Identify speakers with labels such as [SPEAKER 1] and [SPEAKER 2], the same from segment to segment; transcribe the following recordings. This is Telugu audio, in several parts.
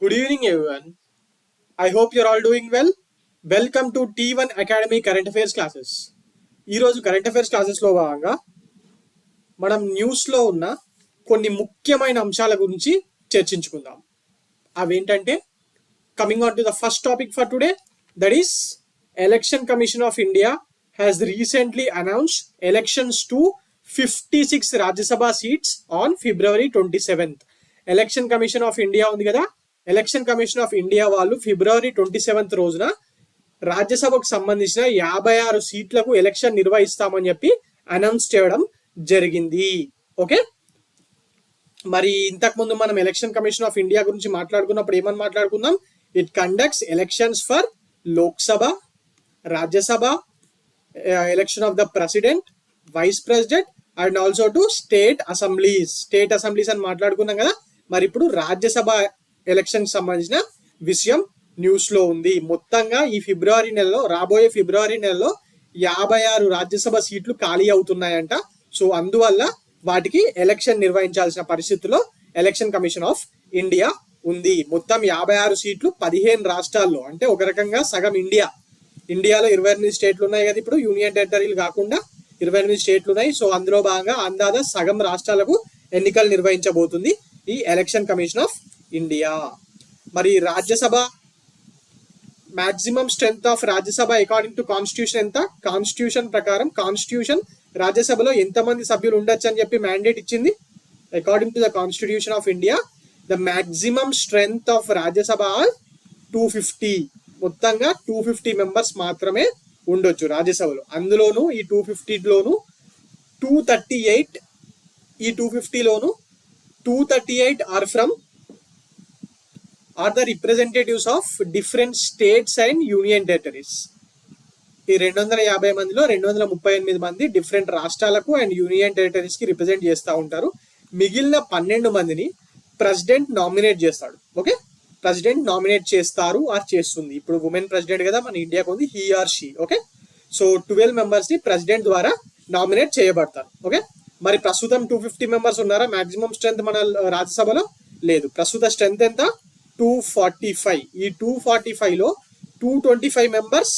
[SPEAKER 1] Good evening, everyone. I hope you're all doing well. Welcome to T1 Academy Current Affairs classes. ఈరోజు కరెంట్ అఫైర్స్ క్లాసెస్లో భాగంగా మనం న్యూస్లో ఉన్న కొన్ని ముఖ్యమైన అంశాల గురించి చర్చించుకుందాం. అవేంటంటే coming on to the first topic for today, that is election commission of India has recently announced elections to 56 Rajya Sabha seats on February 27th. Election commission of India ఉంది కదా, ఎలక్షన్ కమిషన్ ఆఫ్ ఇండియా వాళ్ళు February 27th రోజున రాజ్యసభకు సంబంధించిన 56 సీట్లకు ఎలక్షన్ నిర్వహిస్తామని చెప్పి అనౌన్స్ చేయడం జరిగింది. ఓకే, మరి ఇంతకుముందు మనం ఎలక్షన్ కమిషన్ ఆఫ్ ఇండియా గురించి మాట్లాడుకున్నప్పుడు ఏమని మాట్లాడుకుందాం? It conducts elections for Lok Sabha, Rajya Sabha, election of the president, vice president and also to state assemblies అని మాట్లాడుకున్నాం కదా. మరి ఇప్పుడు రాజ్యసభ ఎలక్షన్ సంబంధించిన విషయం న్యూస్ లో ఉంది. మొత్తంగా ఈ రాబోయే ఫిబ్రవరి నెలలో 56 రాజ్యసభ సీట్లు ఖాళీ అవుతున్నాయంట. సో అందువల్ల వాటికి ఎలక్షన్ నిర్వహించాల్సిన పరిస్థితుల్లో ఎలక్షన్ కమిషన్ ఆఫ్ ఇండియా ఉంది. మొత్తం 56 సీట్లు 15 రాష్ట్రాల్లో, అంటే ఒక రకంగా సగం ఇండియాలో 28 స్టేట్లు ఉన్నాయి కదా, ఇప్పుడు యూనియన్ టెరిటరీలు కాకుండా 28 స్టేట్లు ఉన్నాయి. సో అందులో భాగంగా అందాదా సగం రాష్ట్రాలకు ఎన్నికలు నిర్వహించబోతుంది ఈ ఎలక్షన్ కమిషన్ ఆఫ్ ఇండియా. మరి Rajya Sabha maximum strength of Rajya Sabha according to constitution ఎంత? కాన్స్టిట్యూషన్ రాజ్యసభలో ఎంతమంది సభ్యులు ఉండొచ్చు అని చెప్పి మ్యాండేట్ ఇచ్చింది. According to the constitution of India the maximum strength of Rajya Sabha 250. మొత్తంగా 250 మెంబర్స్ మాత్రమే ఉండొచ్చు రాజ్యసభలో. అందులోనూ ఈ 250లోను 238 ఈ 250లోను 238 are the representatives of different states and union territories. ఈ 250 మందిలో 238 మంది డిఫరెంట్ రాష్ట్రాలకు అండ్ యూనియన్ టెరిటరీస్ కి రిప్రజెంట్ చేస్తూ ఉంటారు. మిగిలిన 12 మందిని ప్రెసిడెంట్ నామినేట్ చేస్తాడు. ఓకే, ప్రెసిడెంట్ నామినేట్ చేస్తారు ఆర్ చేస్తుంది. ఇప్పుడు ఉమెన్ ప్రెసిడెంట్ కదా మన ఇండియాకు ఉంది, he or she. Okay, so 12 members ని ప్రెసిడెంట్ ద్వారా నామినేట్ చేయబడతారు. ఓకే, మరి ప్రస్తుతం 250 మెంబర్స్ ఉన్నారా? మాక్సిమం స్ట్రెంత్ మన రాజ్యసభలో లేదు. ప్రస్తుత స్ట్రెంత్ ఎంత? 245. ఈ 245లో 225 members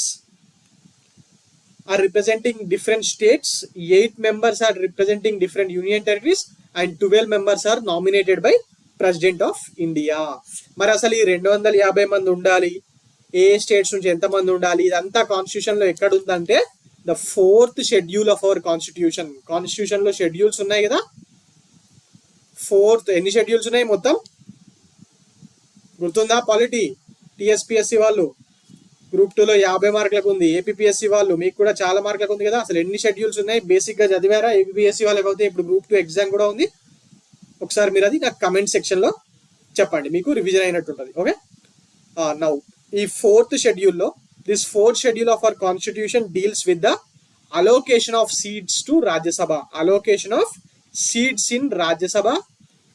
[SPEAKER 1] are representing different states, 8 members are representing different union territories and 12 members are nominated by president of India. మరి అసలు ఈ 250 మంది ఉండాలి, ఏ స్టేట్స్ నుంచి ఎంతమంది ఉండాలి, ఇదంతా కాన్స్టిట్యూషన్ లో ఎక్కడ ఉందంటే the 4th schedule of our constitution లో షెడ్యూల్స్ ఉన్నాయి కదా. 4th ఎన్ని షెడ్యూల్స్ ఉన్నాయి మొత్తం గుర్తుందా? పాలిటీ టీఎస్పీఎస్సీ వాళ్ళు గ్రూప్ 2లో 50 మార్కులకు ఉంది. ఏపీఎస్సీ వాళ్ళు మీకు కూడా చాలా మార్కులకు ఉంది కదా. అసలు ఎన్ని షెడ్యూల్స్ ఉన్నాయి బేసిక్ గా చదివారా? ఏపీఎస్సీ వాళ్ళకి అయితే ఇప్పుడు గ్రూప్ 2 ఎగ్జామ్ కూడా ఉంది. ఒకసారి మీరు అది నాకు కమెంట్ సెక్షన్ లో చెప్పండి, మీకు రివిజన్ అయినట్టుంటది. ఓకే, నౌ ఈ 4th షెడ్యూల్లో this 4th schedule of our constitution deals with the allocation of seats to Rajya Sabha, allocation of seats in Rajya Sabha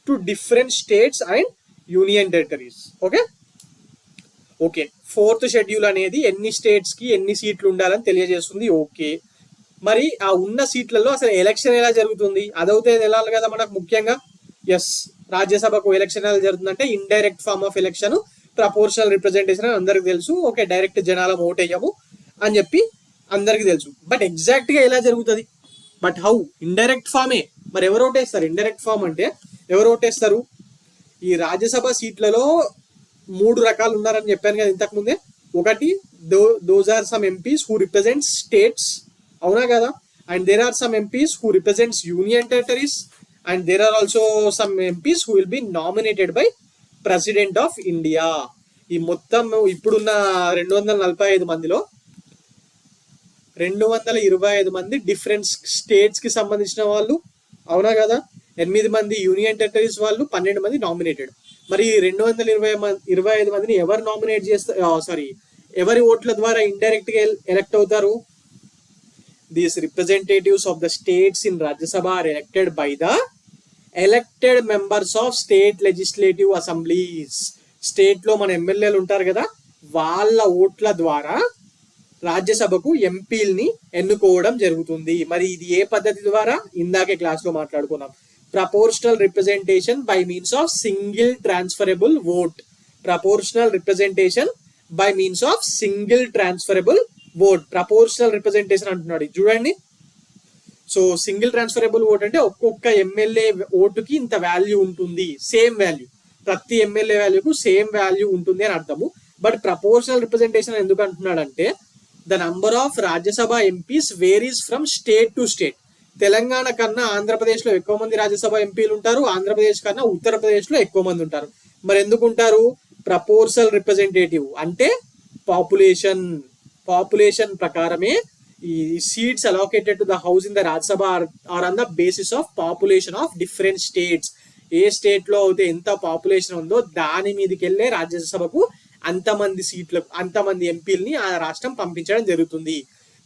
[SPEAKER 1] to different states and union territories. Okay, 4th schedule అనేది ఎన్ని స్టేట్స్ కి ఎన్ని సీట్లు ఉండాలని తెలియజేస్తుంది. ఓకే, మరి ఆ ఉన్న సీట్లలో అసలు ఎలక్షన్ ఎలా జరుగుతుంది? అదైతే తెలాలి కదా మనకు ముఖ్యంగా. ఎస్, రాజ్యసభకు ఎలక్షన్ ఎలా జరుగుతుందంటే indirect form of election, proportional representation అని అందరికి తెలుసు. ఓకే, డైరెక్ట్ జనాలం ఓటేయము అని చెప్పి అందరికి తెలుసు. బట్ ఎగ్జాక్ట్ గా ఎలా జరుగుతుంది? But how? ఇండైరెక్ట్ ఫామే. మరి ఎవరు ఓటేస్తారు? ఇండైరెక్ట్ ఫామ్ అంటే ఎవరు ఓటేస్తారు? ఈ రాజ్యసభ సీట్లలో 3 రకాలు ఉన్నారని చెప్పాను కదా ఇంతకు ముందే. ఒకటి those are some MPs who represents states, అవునా కదా, and there are some MPs who represents union territories and there are also some MPs who will be nominated by president of India. ఈ మొత్తం ఇప్పుడున్న 245 మందిలో 225 మంది డిఫరెంట్ స్టేట్స్ కి సంబంధించిన వాళ్ళు, అవునా కదా, 8 మంది యూనియన్ టెరిటరీస్ వాళ్ళు, 12 మంది నామినేటెడ్. మరి 225 మందిని ఎవరు నామినేట్ చేస్తారు? ఎవరి ఓట్ల ద్వారా ఇండైరెక్ట్ గా ఎలక్ట్ అవుతారు? These representatives of the states in Rajya Sabha are elected by the elected members of state legislative assemblies. State లో మన ఎమ్మెల్యేలు ఉంటారు కదా, వాళ్ళ ఓట్ల ద్వారా రాజ్యసభకు ఎంపీల్ని ఎన్నుకోవడం జరుగుతుంది. మరి ఇది ఏ పద్ధతి ద్వారా? ఇందాకే క్లాస్ లో మాట్లాడుకున్నాం. Proportional representation by means of single transferable vote. Proportional representation by means of single transferable vote. Proportional representation అంటున్నాడు చూడండి. సో సింగిల్ ట్రాన్స్ఫరబుల్ ఓట్ అంటే ఒక్కొక్క ఎమ్మెల్యే ఓటుకి ఇంత వాల్యూ ఉంటుంది, సేమ్ వాల్యూ, ప్రతి ఎమ్మెల్యే వాల్యూకు సేమ్ వాల్యూ ఉంటుంది అని అర్థము. బట్ ప్రపోర్షనల్ రిప్రజెంటేషన్ ఎందుకు అంటున్నాడంటే the number of Rajya Sabha MPs varies from state to state. Telangana కన్నా ఆంధ్రప్రదేశ్లో ఎక్కువ మంది రాజ్యసభ ఎంపీలు ఉంటారు, ఆంధ్రప్రదేశ్ కన్నా ఉత్తరప్రదేశ్లో ఎక్కువ మంది ఉంటారు. మరి ఎందుకు ఉంటారు? ప్రపోర్షనల్ రిప్రజెంటేటివ్ అంటే పాపులేషన్ ప్రకారమే ఈ seats allocated to the house in the Rajya Sabha are on the basis of population of different states. ఏ స్టేట్ లో అయితే ఎంత పాపులేషన్ ఉందో దాని మీదకి వెళ్ళే రాజ్యసభకు అంతమంది సీట్లకు అంతమంది ఎంపీలని ఆ రాష్ట్రం పంపించడం జరుగుతుంది.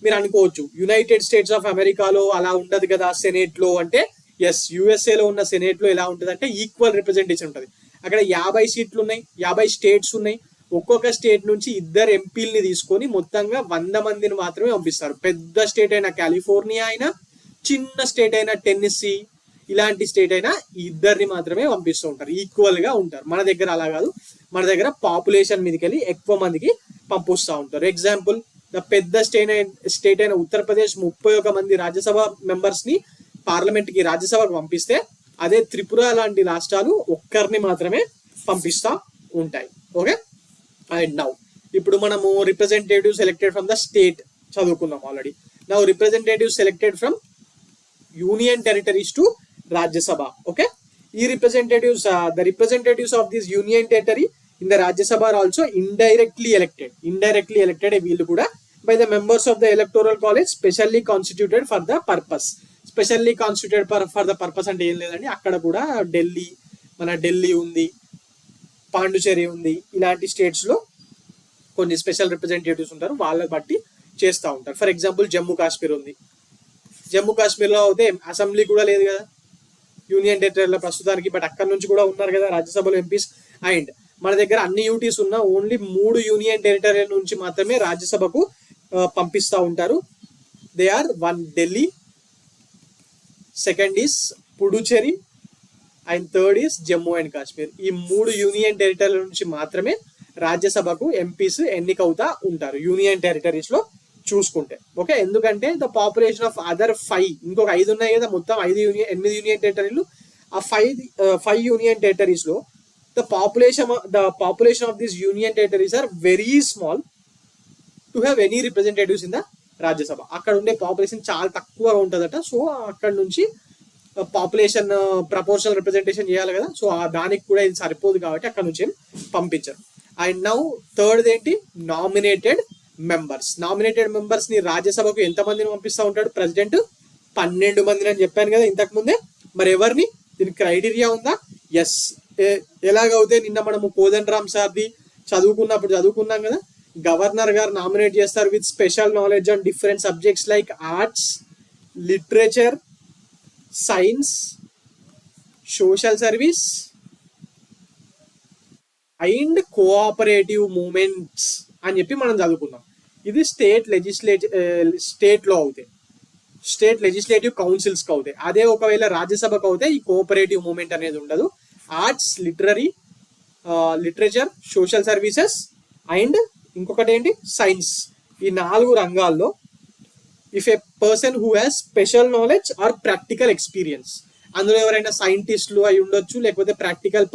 [SPEAKER 1] మీరు అనుకోవచ్చు యునైటెడ్ స్టేట్స్ ఆఫ్ అమెరికాలో అలా ఉండదు కదా సెనేట్ లో అంటే, ఎస్, యుఎస్ఏలో ఉన్న సెనేట్ లో ఎలా ఉంటుంది అంటే ఈక్వల్ రిప్రజెంటేషన్ ఉంటుంది. అక్కడ 50 సీట్లు ఉన్నాయి, 50 స్టేట్స్ ఉన్నాయి. ఒక్కొక్క స్టేట్ నుంచి 2 ఎంపీలని తీసుకొని మొత్తంగా 100 మందిని మాత్రమే పంపిస్తారు. పెద్ద స్టేట్ అయినా కాలిఫోర్నియా అయినా, చిన్న స్టేట్ అయినా టెన్నెస్సీ, ఇలాంటి స్టేట్ అయినా 2 మాత్రమే పంపిస్తూ ఉంటారు, ఈక్వల్ గా ఉంటారు. మన దగ్గర అలా కాదు, మన దగ్గర పాపులేషన్ మీదకి వెళ్ళి ఎక్కువ మందికి పంపిస్తూ ఉంటారు. ఎగ్జాంపుల్, పెద్ద స్టేట్ అయిన ఉత్తరప్రదేశ్ 31 మంది రాజ్యసభ మెంబర్స్ ని పార్లమెంట్ కి రాజ్యసభకు పంపిస్తే, అదే త్రిపుర లాంటి రాష్ట్రాలు ఒక్కరిని మాత్రమే పంపిస్తా ఉంటాయి. ఓకే, అండ్ నౌ ఇప్పుడు మనము representative selected from the state చదువుకున్నాం already. Now representative selected from union territories to Rajya Sabha. Okay, ఈ representatives the representatives of this union territory in the Rajya Sabha are also indirectly elected వీళ్ళు కూడా by the members of the electoral college specially constituted for the purpose. Specially constituted for the purpose అంటే ఏం లేదండి, అక్కడ కూడా ఢిల్లీ ఉంది, పాండుచేరి ఉంది, ఇలాంటి స్టేట్స్ లో కొన్ని స్పెషల్ రిప్రజెంటేటివ్స్ ఉంటారు, వాళ్ళని బట్టి చేస్తూ ఉంటారు. ఫర్ ఎగ్జాంపుల్ జమ్మూ కాశ్మీర్ ఉంది, జమ్మూ కాశ్మీర్లో అయితే అసెంబ్లీ కూడా లేదు కదా యూనియన్ టెరిటరీలో ప్రస్తుతానికి, బట్ అక్కడ నుంచి కూడా ఉన్నారు కదా రాజ్యసభలో ఎంపీస్. అండ్ మన దగ్గర అన్ని యూటీస్ ఉన్న ఓన్లీ 3 యూనియన్ టెరిటరీ నుంచి మాత్రమే రాజ్యసభకు పంపిస్తూ ఉంటారు. They are 1 Delhi, second is Puducherry and third is Jammu and Kashmir. ఈ 3 యూనియన్ టెరిటరీల నుంచి మాత్రమే రాజ్యసభకు ఎంపీస్ ఎన్నికవుతా ఉంటారు యూనియన్ టెరిటరీస్ లో చూసుకుంటే. ఓకే, ఎందుకంటే ద పాపులేషన్ ఆఫ్ అదర్ 5 ఇంకొక 5 ఉన్నాయి కదా, మొత్తం 8 యూనియన్ టెరిటరీలు. ఆ 5 యూనియన్ టెరిటరీస్ లో the population of these union territories are very small to have any representatives in the Rajya Sabha. అక్కడ ఉండే పాపులేషన్ చాలా తక్కువగా ఉంటుందట. సో అక్కడ నుంచి పాపులేషన్ ప్రపోర్షనల్ రిప్రజెంటేషన్ చేయాలి కదా, సో దానికి కూడా ఇది సరిపోదు కాబట్టి అక్కడ నుంచి పంపించారు. అండ్ నౌ థర్డ్ ఏంటి, నామినేటెడ్ మెంబర్స్ ని రాజ్యసభకు ఎంతమందిని పంపిస్తూ ఉంటాడు ప్రెసిడెంట్? 12 మందిని అని చెప్పాను కదా ఇంతకు ముందే. మరి ఎవరిని? దీనికి క్రైటీరియా ఉందా? ఎస్. ఎలాగైతే నిన్న మనము కోదండరామ్ సార్ది చదువుకున్నాం కదా, గవర్నర్ గారు నామినేట్ చేస్తారు with special knowledge on different subjects like arts, literature, science, social service and cooperative movements అని చెప్పి మనం చదువుకున్నాం. ఇది స్టేట్లో అవుతాయి, స్టేట్ లెజిస్లేటివ్ కౌన్సిల్స్ కి అవుతాయి. అదే ఒకవేళ రాజ్యసభకు అవుతే ఈ కోఆపరేటివ్ మూమెంట్ అనేది ఉండదు. Arts, literature, social services and ఇంకొకటి ఏంటి, సైన్స్. ఈ 4 రంగాల్లో if a person who has special knowledge or practical experience, అందులో ఎవరైనా సైంటిస్టులు అయి ఉండొచ్చు, లేకపోతే ప్రాక్టికల్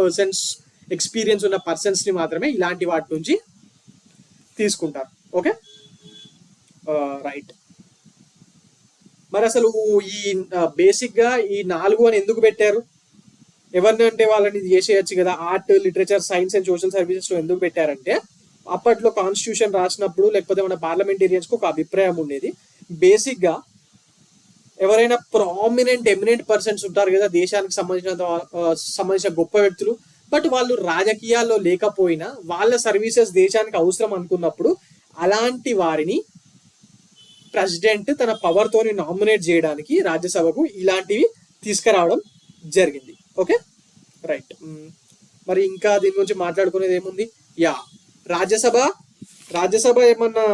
[SPEAKER 1] ఎక్స్పీరియన్స్ ఉన్న పర్సన్స్ ని మాత్రమే ఇలాంటి వాటి నుంచి తీసుకుంటారు. Okay, right. మరి అసలు ఈ బేసిక్ గా ఈ 4 అని ఎందుకు పెట్టారు? ఎవరిని అంటే వాళ్ళని చేసేయచ్చు కదా. Art, literature, science and social services లో ఎందుకు పెట్టారంటే, అప్పట్లో కాన్స్టిట్యూషన్ రాసినప్పుడు లేకపోతే మన పార్లమెంటేరియన్స్ కు ఒక అభిప్రాయం ఉండేది. బేసిక్ గా ఎవరైనా ఎమినెంట్ పర్సన్స్ ఉంటారు కదా దేశానికి సంబంధించిన గొప్ప వ్యక్తులు, బట్ వాళ్ళు రాజకీయాల్లో లేకపోయినా వాళ్ళ సర్వీసెస్ దేశానికి అవసరం అనుకున్నప్పుడు అలాంటి వారిని ప్రెసిడెంట్ తన పవర్ తోని నామినేట్ చేయడానికి రాజ్యసభకు ఇలాంటివి తీసుకురావడం జరిగింది. Okay, right. మరి ఇంకా దీని గురించి మాట్లాడుకునేది ఏముంది? రాజ్యసభ ఏమన్నా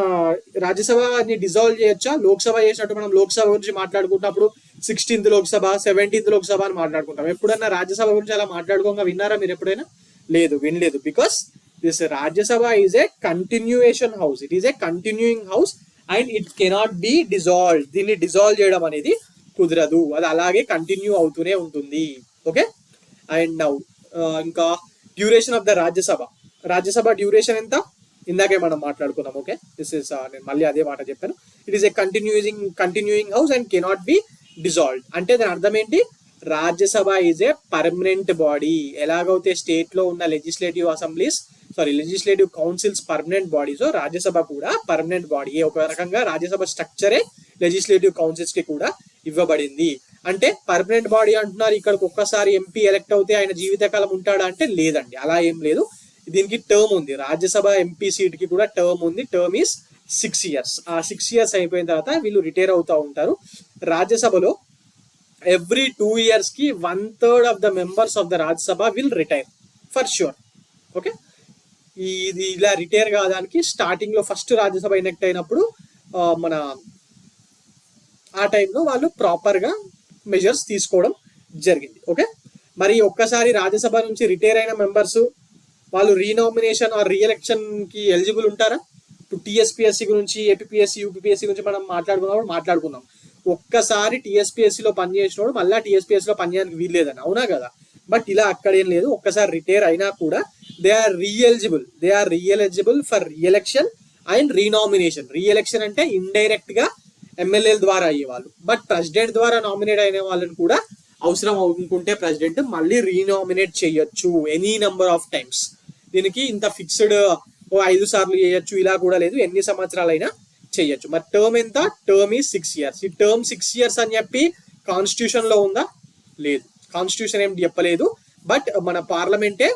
[SPEAKER 1] రాజ్యసభని డిజాల్వ్ చేయొచ్చా? లోక్సభ చేసినట్టు మనం లోక్సభ గురించి మాట్లాడుకుంటున్నప్పుడు 16th లోక్సభ, 17th లోక్సభ అని మాట్లాడుకుంటాం. ఎప్పుడన్నా రాజ్యసభ గురించి అలా మాట్లాడుకోగా విన్నారా మీరు ఎప్పుడైనా? లేదు, వినలేదు. Because this Rajya Sabha is a continuation house. It is A continuing house and it cannot be dissolve. దీన్ని డిజాల్వ్ చేయడం అనేది కుదరదు, అది అలాగే కంటిన్యూ అవుతూనే ఉంటుంది. ఓకే, అండ్ నౌ ఇంకా duration of the Rajya Sabha duration ఎంత ఇందాకే మనం మాట్లాడుకున్నాం. ఓకే, దిస్ ఇస్ నేను మళ్ళీ అదే మాట చెప్పాను. It is A continuing house and cannot be dissolved. అంటే దాని అర్థం ఏంటి? Rajya Sabha is a permanent body. ఎలాగైతే స్టేట్ లో ఉన్న legislative councils permanent bodies, Rajya Sabha కూడా పర్మనెంట్ బాడీ. ఒక రకంగా రాజ్యసభ స్ట్రక్చరే లెజిస్లేటివ్ కౌన్సిల్స్ కి కూడా ఇవ్వబడింది. అంటే పర్మనెంట్ బాడీ అంటున్నారు, ఇక్కడికి ఒక్కసారి ఎంపీ ఎలక్ట్ అవుతే ఆయన జీవితకాలం ఉంటాడా అంటే లేదండి, అలా ఏం లేదు. దీనికి టర్మ్ ఉంది. రాజ్యసభ ఎంపీ సీట్ కి కూడా టర్మ్ ఉంది. Term is 6 years. ఆ 6 years అయిపోయిన తర్వాత వీళ్ళు రిటైర్ అవుతూ ఉంటారు. రాజ్యసభలో ఎవ్రీ 2 years కి 1/3 of the members of the Rajya Sabha will retire for sure. Okay, ఇది ఇలా రిటైర్ కావడానికి స్టార్టింగ్ లో ఫస్ట్ రాజ్యసభ ఎలక్ట్ అయినప్పుడు మన ఆ టైంలో వాళ్ళు ప్రాపర్ గా మెజర్స్ తీసుకోవడం జరిగింది. ఓకే, మరి ఒక్కసారి రాజ్యసభ నుంచి రిటైర్ అయిన మెంబర్స్ వాళ్ళు రీనామినేషన్ ఆర్ రీఎలక్షన్ కి ఎలిజిబుల్ ఉంటారా? ఇప్పుడు టీఎస్పీఎస్సీ గురించి, ఏపీఎస్సీ, యూపీఎస్సీ గురించి మనం మాట్లాడుకున్నాం. ఒక్కసారి టీఎస్పీఎస్సీలో పనిచేసినోడు మళ్ళీ టీఎస్పీఎస్సీలో పనిచేయడానికి వీల్లేదని, అవునా కదా? బట్ ఇలా అక్కడేం లేదు. ఒక్కసారి రిటైర్ అయినా కూడా they are re-eligible for re-election and renomination. Re-election అంటే ఇండైరెక్ట్ గా ఎమ్మెల్యేల ద్వారా అయ్యేవాళ్ళు, బట్ ప్రెసిడెంట్ ద్వారా నామినేట్ అయిన వాళ్ళని కూడా అవసరం అనుకుంటే ప్రెసిడెంట్ మళ్ళీ రీనామినేట్ చేయొచ్చు ఎనీ నెంబర్ ఆఫ్ టైమ్స్. దీనికి ఇంత ఫిక్స్డ్ 5 సార్లు చేయొచ్చు ఇలా కూడా లేదు, ఎన్ని సంవత్సరాలైనా చేయొచ్చు. మరి టర్మ్ ఎంత? టర్మ్ ఈ 6 years. ఈ టర్మ్ 6 years అని చెప్పి కాన్స్టిట్యూషన్ లో ఉందా? లేదు, కాన్స్టిట్యూషన్ ఏం చెప్పలేదు. బట్ మన పార్లమెంటే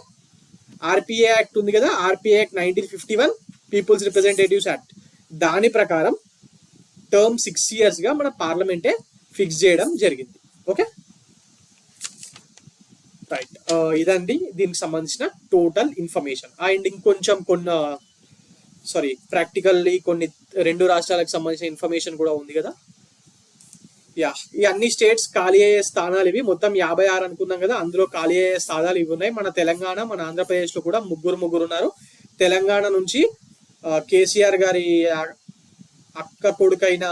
[SPEAKER 1] ఆర్పిఏ యాక్ట్ ఉంది కదా, RPA act 1951, people's representatives act, దాని ప్రకారం టర్మ్ 6 years గా మన పార్లమెంటే ఫిక్స్ చేయడం జరిగింది. Okay, right. ఇదండి దీనికి సంబంధించిన టోటల్ ఇన్ఫర్మేషన్. అండ్ ఇంకొంచెం ప్రాక్టికల్లీ కొన్ని 2 రాష్ట్రాలకు సంబంధించిన ఇన్ఫర్మేషన్ కూడా ఉంది కదా. ఈ అన్ని స్టేట్స్ ఖాళీ అయ్యే స్థానాలు ఇవి. మొత్తం 56 అనుకున్నాం కదా, అందులో ఖాళీ అయ్యే స్థానాలు ఇవి ఉన్నాయి. మన తెలంగాణ, మన ఆంధ్రప్రదేశ్ లో కూడా ముగ్గురు ఉన్నారు. తెలంగాణ నుంచి కేసీఆర్ గారి అక్క కొడుకైన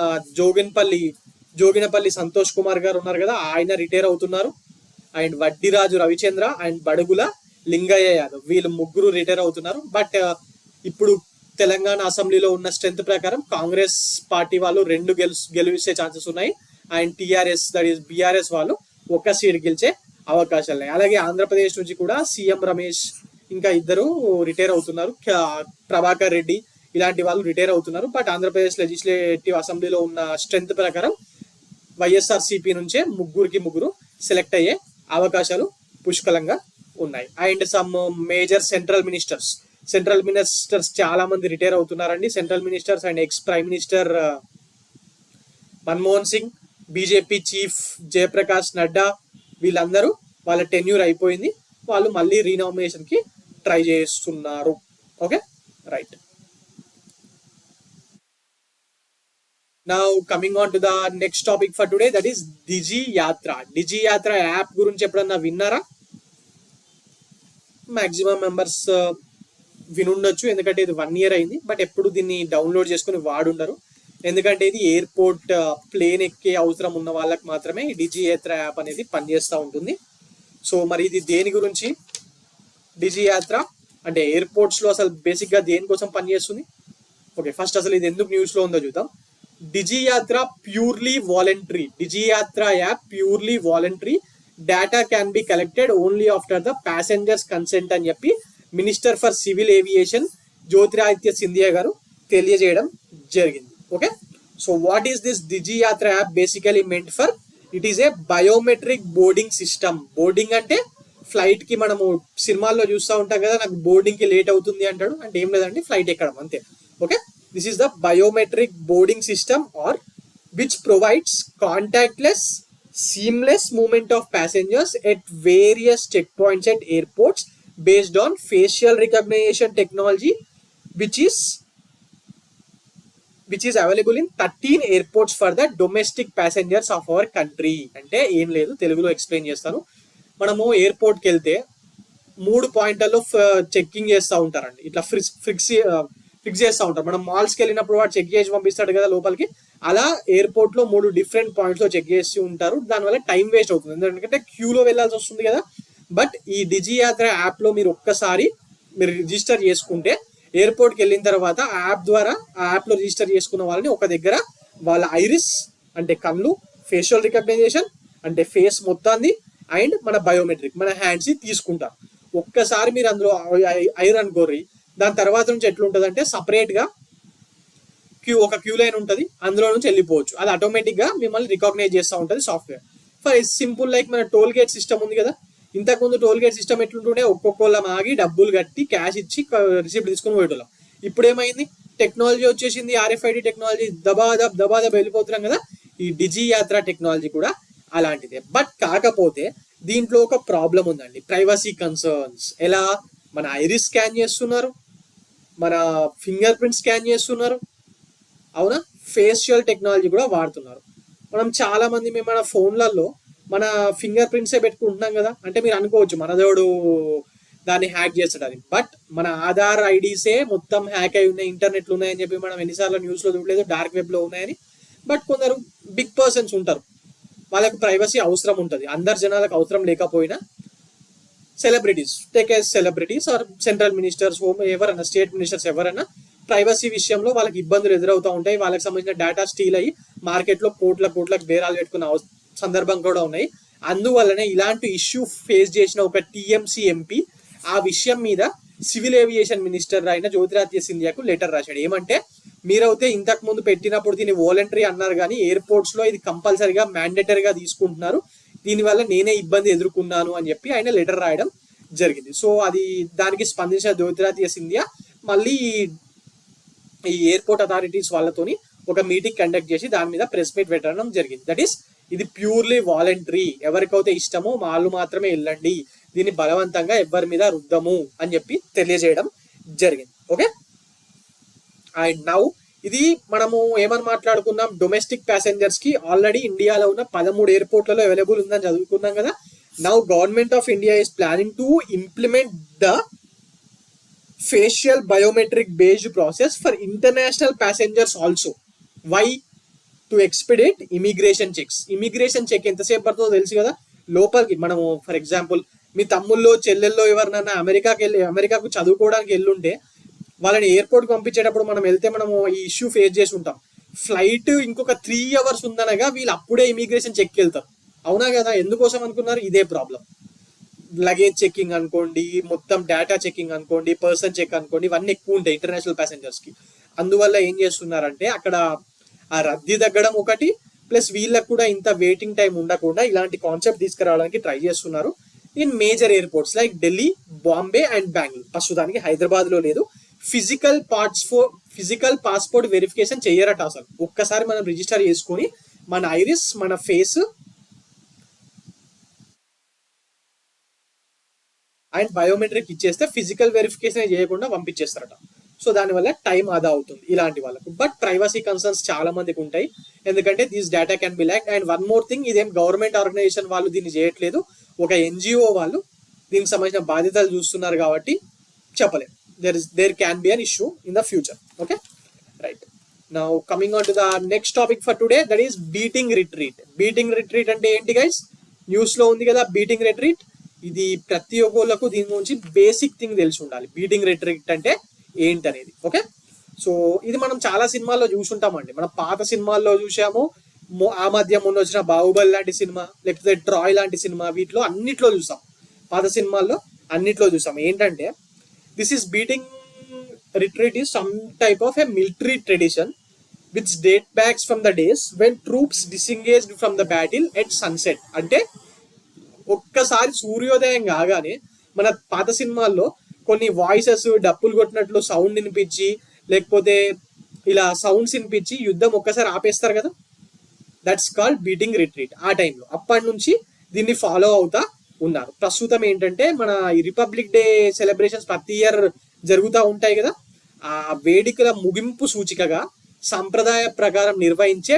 [SPEAKER 1] జోగినపల్లి సంతోష్ కుమార్ గారు ఉన్నారు కదా, ఆయన రిటైర్ అవుతున్నారు. అండ్ వడ్డిరాజు రవిచంద్ర అండ్ బడుగుల లింగయ్య యాదవ్, వీళ్ళు ముగ్గురు రిటైర్ అవుతున్నారు. బట్ ఇప్పుడు తెలంగాణ అసెంబ్లీలో ఉన్న స్ట్రెంత్ ప్రకారం కాంగ్రెస్ పార్టీ వాళ్ళు 2 గెలిచే ఛాన్సెస్ ఉన్నాయి. And TRS that is BRS వాళ్ళు 1 సీట్ గెలిచే అవకాశాలు ఉన్నాయి. అలాగే ఆంధ్రప్రదేశ్ నుంచి కూడా సీఎం రమేష్ ఇంకా 2 రిటైర్ అవుతున్నారు. ప్రభాకర్ రెడ్డి ఇలాంటి వాళ్ళు రిటైర్ అవుతున్నారు. బట్ ఆంధ్రప్రదేశ్ లెజిస్లేటివ్ అసెంబ్లీలో ఉన్న స్ట్రెంత్ ప్రకారం వైఎస్ఆర్సీపీ నుంచే 3 సెలెక్ట్ అయ్యే అవకాశాలు పుష్కలంగా ఉన్నాయి. And some major central ministers చాలా మంది రిటైర్ అవుతున్నారండి. Central ministers and ex prime minister Manmohan Singh, BJP chief Jayaprakash Nadda, వీళ్ళందరూ వాళ్ళ టెన్యూర్ అయిపోయింది, వాళ్ళు మళ్ళీ రీనామినేషన్ కి ట్రై చేస్తున్నారు. Okay, right. Now coming on to the next topic for today, that is Digi Yatra app గురించి ఎప్పుడన్నా విన్నారా? మాక్సిమం మెంబర్స్ వినుండొచ్చు, ఎందుకంటే ఇది 1 year అయింది. బట్ ఎప్పుడు దీన్ని డౌన్లోడ్ చేసుకుని వాడుండరు, ఎందుకంటే ఇది ఎయిర్పోర్ట్ ప్లేన్ ఎక్కే అవసరం ఉన్న వాళ్ళకి మాత్రమే ఈ డిజి యాత్ర యాప్ అనేది పనిచేస్తూ ఉంటుంది. సో మరి ఇది దేని గురించి? డిజి యాత్ర అంటే ఎయిర్పోర్ట్స్ లో అసలు బేసిక్ గా దేనికోసం పనిచేస్తుంది? ఓకే, ఫస్ట్ అసలు ఇది ఎందుకు న్యూస్ లో ఉందో చూద్దాం. డిజి యాత్ర purely voluntary. Digi Yatra app purely voluntary. Data can be collected only after the passengers consent అని చెప్పి minister for civil aviation Jyotiraditya Scindia గారు తెలియజేయడం జరిగింది. Okay, so what is this Digi Yatra app basically meant for? It is a biometric boarding system. Boarding అంటే ఫ్లైట్ కి మనము సినిమాల్లో చూస్తూ ఉంటాం కదా, నాకు బోర్డింగ్ కి లేట్ అవుతుంది అంటాడు, అంటే ఏం లేదండి, ఫ్లైట్ ఎక్కడం అంతే. Okay, this is the biometric boarding system or which provides contactless seamless movement of passengers at various checkpoints at airports based on facial recognition technology which is available in 13 airports for the domestic passengers of our country. అంటే ఏం లేదు, తెలుగులో ఎక్స్ప్లెయిన్ చేస్తాను. మనము ఎయిర్పోర్ట్కి వెళ్తే 3 పాయింట్లలో చెక్కింగ్ చేస్తూ ఉంటారండి. ఇట్లా ఫిక్స్ చేస్తూ ఉంటారు. మనం మాల్స్కి వెళ్ళినప్పుడు వాడు చెక్ చేసి పంపిస్తాడు కదా లోపలికి, అలా ఎయిర్పోర్ట్ లో 3 డిఫరెంట్ పాయింట్స్ లో చెక్ చేసి ఉంటారు. దానివల్ల టైం వేస్ట్ అవుతుంది, ఎందుకంటే క్యూలో వెళ్ళాల్సి వస్తుంది కదా. బట్ ఈ డిజి యాత్ర యాప్ లో మీరు ఒక్కసారి మీరు రిజిస్టర్ చేసుకుంటే, ఎయిర్పోర్ట్కి వెళ్ళిన తర్వాత ఆ యాప్ ద్వారా, ఆ యాప్ లో రిజిస్టర్ చేసుకున్న వాళ్ళని ఒక దగ్గర వాళ్ళ ఐరిస్ అంటే కళ్ళు, ఫేషియల్ రికగ్నైజేషన్ అంటే ఫేస్ మొత్తాన్ని, అండ్ మన బయోమెట్రిక్ మన హ్యాండ్స్ తీసుకుంటారు. ఒక్కసారి మీరు అందులో ఐర్ అనుకోర్రి, దాని తర్వాత నుంచి ఎట్లుంటుంది అంటే సపరేట్ గా ఒక క్యూ లైన్ ఉంటుంది, అందులో నుంచి వెళ్ళిపోవచ్చు. అది ఆటోమేటిక్ గా మిమ్మల్ని రికగ్నైజ్ చేస్తూ ఉంటుంది సాఫ్ట్వేర్. ఫర్ సింపుల్ లైక్ మన టోల్ గేట్ సిస్టమ్ ఉంది కదా, ఇంతకుముందు టోల్ గేట్ సిస్టమ్ ఎట్లుంటుండే, ఒక్కొక్కళ్ళం ఆగి డబ్బులు కట్టి క్యాష్ ఇచ్చి రిసిప్ట్ తీసుకుని పోయేటోళ్ళం. ఇప్పుడు ఏమైంది, టెక్నాలజీ వచ్చేసింది, ఆర్ఎఫ్ఐడి టెక్నాలజీ, దబాదబ్ వెళ్ళిపోతున్నాం కదా. ఈ డిజి యాత్ర టెక్నాలజీ కూడా అలాంటిదే. బట్ కాకపోతే దీంట్లో ఒక ప్రాబ్లం ఉందండి, ప్రైవసీ కన్సర్న్స్. ఎలా, మన ఐరిస్ స్కాన్ చేస్తున్నారు, మన ఫింగర్ ప్రింట్ స్కాన్ చేస్తున్నారు, అవునా, ఫేషియల్ టెక్నాలజీ కూడా వాడుతున్నారు. మనం చాలా మంది మేము మన ఫోన్లలో మన ఫింగర్ ప్రింట్సే పెట్టుకుంటున్నాం కదా. అంటే మీరు అనుకోవచ్చు మనదోడు దాన్ని హ్యాక్ చేస్తాడు అని, బట్ మన ఆధార్ ఐడీసే మొత్తం హ్యాక్ అయి ఉన్నాయి, ఇంటర్నెట్లు ఉన్నాయని చెప్పి మనం ఎన్నిసార్లు న్యూస్లో చూడలేదు, డార్క్ వెబ్లో ఉన్నాయని. బట్ కొందరు బిగ్ పర్సన్స్ ఉంటారు, వాళ్ళకి ప్రైవసీ అవసరం ఉంటుంది. అందరు జనాలకు అవసరం లేకపోయినా celebrities, take as celebrities or central ministers, ఎవరైనా స్టేట్ మినిస్టర్స్ ఎవరైనా ప్రైవసీ విషయంలో వాళ్ళకి ఇబ్బందులు ఎదురవుతూ ఉంటాయి. వాళ్ళకి సంబంధించిన డేటా స్టీల్ అయ్యి మార్కెట్లో కోట్లకు బేరాలు పెట్టుకున్న సందర్భం కూడా ఉన్నాయి. అందువల్లనే ఇలాంటి ఇష్యూ ఫేస్ చేసిన ఒక టీఎంసీ ఎంపీ ఆ విషయం మీద సివిల్ ఏవియేషన్ మినిస్టర్ అయిన జ్యోతిరాదిత్య సింధియాకు లెటర్ రాశాడు. ఏమంటే, మీరైతే ఇంతకు ముందు పెట్టినప్పుడు దీన్ని వాలంటరీ అన్నారు, కానీ ఎయిర్పోర్ట్స్ లో ఇది కంపల్సరీగా మ్యాండేటరీగా తీసుకుంటున్నారు, దీనివల్ల నేనే ఇబ్బంది ఎదుర్కొన్నాను అని చెప్పి ఆయన లెటర్ రాయడం జరిగింది. సో అది దానికి స్పందించిన జ్యోతిరాదిత్య సింధియా మళ్ళీ ఈ ఎయిర్పోర్ట్ అథారిటీస్ వాళ్ళతోని ఒక మీటింగ్ కండక్ట్ చేసి దాని మీద ప్రెస్ మీట్ పెట్టడం జరిగింది. దట్ ఈస్, ఇది ప్యూర్లీ వాలంటరీ, ఎవరికైతే ఇష్టమో వాళ్ళు మాత్రమే వెళ్ళండి, దీన్ని బలవంతంగా ఎవరి మీద రుద్దము అని చెప్పి తెలియజేయడం జరిగింది. ఓకే, అండ్ నౌ ఇది మనము ఏమని మాట్లాడుకున్నాం, డొమెస్టిక్ ప్యాసెంజర్స్ కి ఆల్రెడీ ఇండియాలో ఉన్న 13 ఎయిర్పోర్ట్లలో అవైలబుల్ ఉందని చదువుకున్నాం కదా. Now government of India is planning to implement the facial biometric based process for international passengers also. Why? To expedite immigration checks. Immigration check ఎంతసేపు పడుతుందో తెలుసు కదా. లోపలికి మనము ఫర్ ఎగ్జాంపుల్ మీ తమ్ముల్లో చెల్లెల్లో ఎవరినైనా అమెరికాకు చదువుకోవడానికి వెళ్ళుంటే వాళ్ళని ఎయిర్పోర్ట్ పంపించేటప్పుడు మనం వెళ్తే మనము ఈ ఇష్యూ ఫేస్ చేసి ఉంటాం. ఫ్లైట్ ఇంకొక 3 hours ఉందనగా వీళ్ళు అప్పుడే ఇమిగ్రేషన్ చెక్కి వెళ్తారు, అవునా కదా. ఎందుకోసం అనుకున్నారు, ఇదే ప్రాబ్లం. లగేజ్ చెకింగ్ అనుకోండి, మొత్తం డేటా చెకింగ్ అనుకోండి, పర్సన్ చెక్ అనుకోండి, ఇవన్నీ ఎక్కువ ఉంటాయి ఇంటర్నేషనల్ ప్యాసెంజర్స్ కి. అందువల్ల ఏం చేస్తున్నారంటే అక్కడ ఆ రద్దీ తగ్గడం ఒకటి, ప్లస్ వీళ్ళకు కూడా ఇంత వెయిటింగ్ టైం ఉండకుండా ఇలాంటి కాన్సెప్ట్ తీసుకురావడానికి ట్రై చేస్తున్నారు in major airports like Delhi, Bombay and Bengaluru. ప్రస్తుతానికి హైదరాబాద్ లో లేదు. ఫిజికల్ పాస్పోర్ట్ వెరిఫికేషన్ చెయ్యరట అసలు. ఒక్కసారి మనం రిజిస్టర్ చేసుకుని మన ఐరిస్, మన ఫేస్ అండ్ బయోమెట్రిక్ ఇచ్చేస్తే ఫిజికల్ వెరిఫికేషన్ చేయకుండా పంపించేస్తారట. సో దానివల్ల టైం ఆదా అవుతుంది ఇలాంటి వాళ్ళకు. బట్ ప్రైవసీ కన్సర్న్స్ చాలా మందికి ఉంటాయి, ఎందుకంటే these data can B lacked. And one more thing, ఇదేం గవర్నమెంట్ ఆర్గనైజేషన్ వాళ్ళు దీన్ని చేయట్లేదు, ఒక ఎన్జిఓ వాళ్ళు దీనికి సంబంధించిన బాధ్యతలు చూస్తున్నారు కాబట్టి చెప్పలేం. There can be an issue in the future. Okay, right. Now coming on to the next topic for today, that is beating retreat. Beating retreat అంటే ఏంటి గైస్? న్యూస్ లో ఉంది కదా బీటింగ్ రిట్రీట్. ఇది ప్రతి ఒక్కళ్ళకు దీని గురించి బేసిక్ థింగ్ తెలిసి ఉండాలి, బీటింగ్ రిట్రీట్ అంటే ఏంటనేది. ఓకే, సో ఇది మనం చాలా సినిమాల్లో చూసుంటామండి. మనం పాత సినిమాల్లో చూసాము, ఆ మధ్య మొన్న వచ్చిన బాహుబలి లాంటి సినిమా, లేకపోతే ట్రాయ్ లాంటి సినిమా, వీటిలో అన్నిట్లో చూసాం, పాత సినిమాల్లో అన్నిట్లో చూసాం. ఏంటంటే this is beating retreat is some type of a military tradition which date backs from the days when troops disengaged from the battle at sunset. అంటే ఒక్కసారి సూర్యోదయం కాగానే మన పాత సినిమాల్లో కొన్ని వాయిసెస్ డప్పులు కొట్టినట్లు సౌండ్ వినిపించి, లేకపోతే ఇలా సౌండ్స్ వినిపించి యుద్ధం ఒక్కసారి ఆపేస్తారు కదా, దట్స్ కాల్డ్ బీటింగ్ రిట్రీట్. ఆ టైంలో అప్పటి నుంచి దీన్ని ఫాలో అవుతా ఉన్నారు. ప్రస్తుతం ఏంటంటే మన ఈ రిపబ్లిక్ డే సెలబ్రేషన్స్ ప్రతి ఇయర్ జరుగుతూ ఉంటాయి కదా, ఆ వేడుకల ముగింపు సూచికగా సంప్రదాయ ప్రకారం నిర్వహించే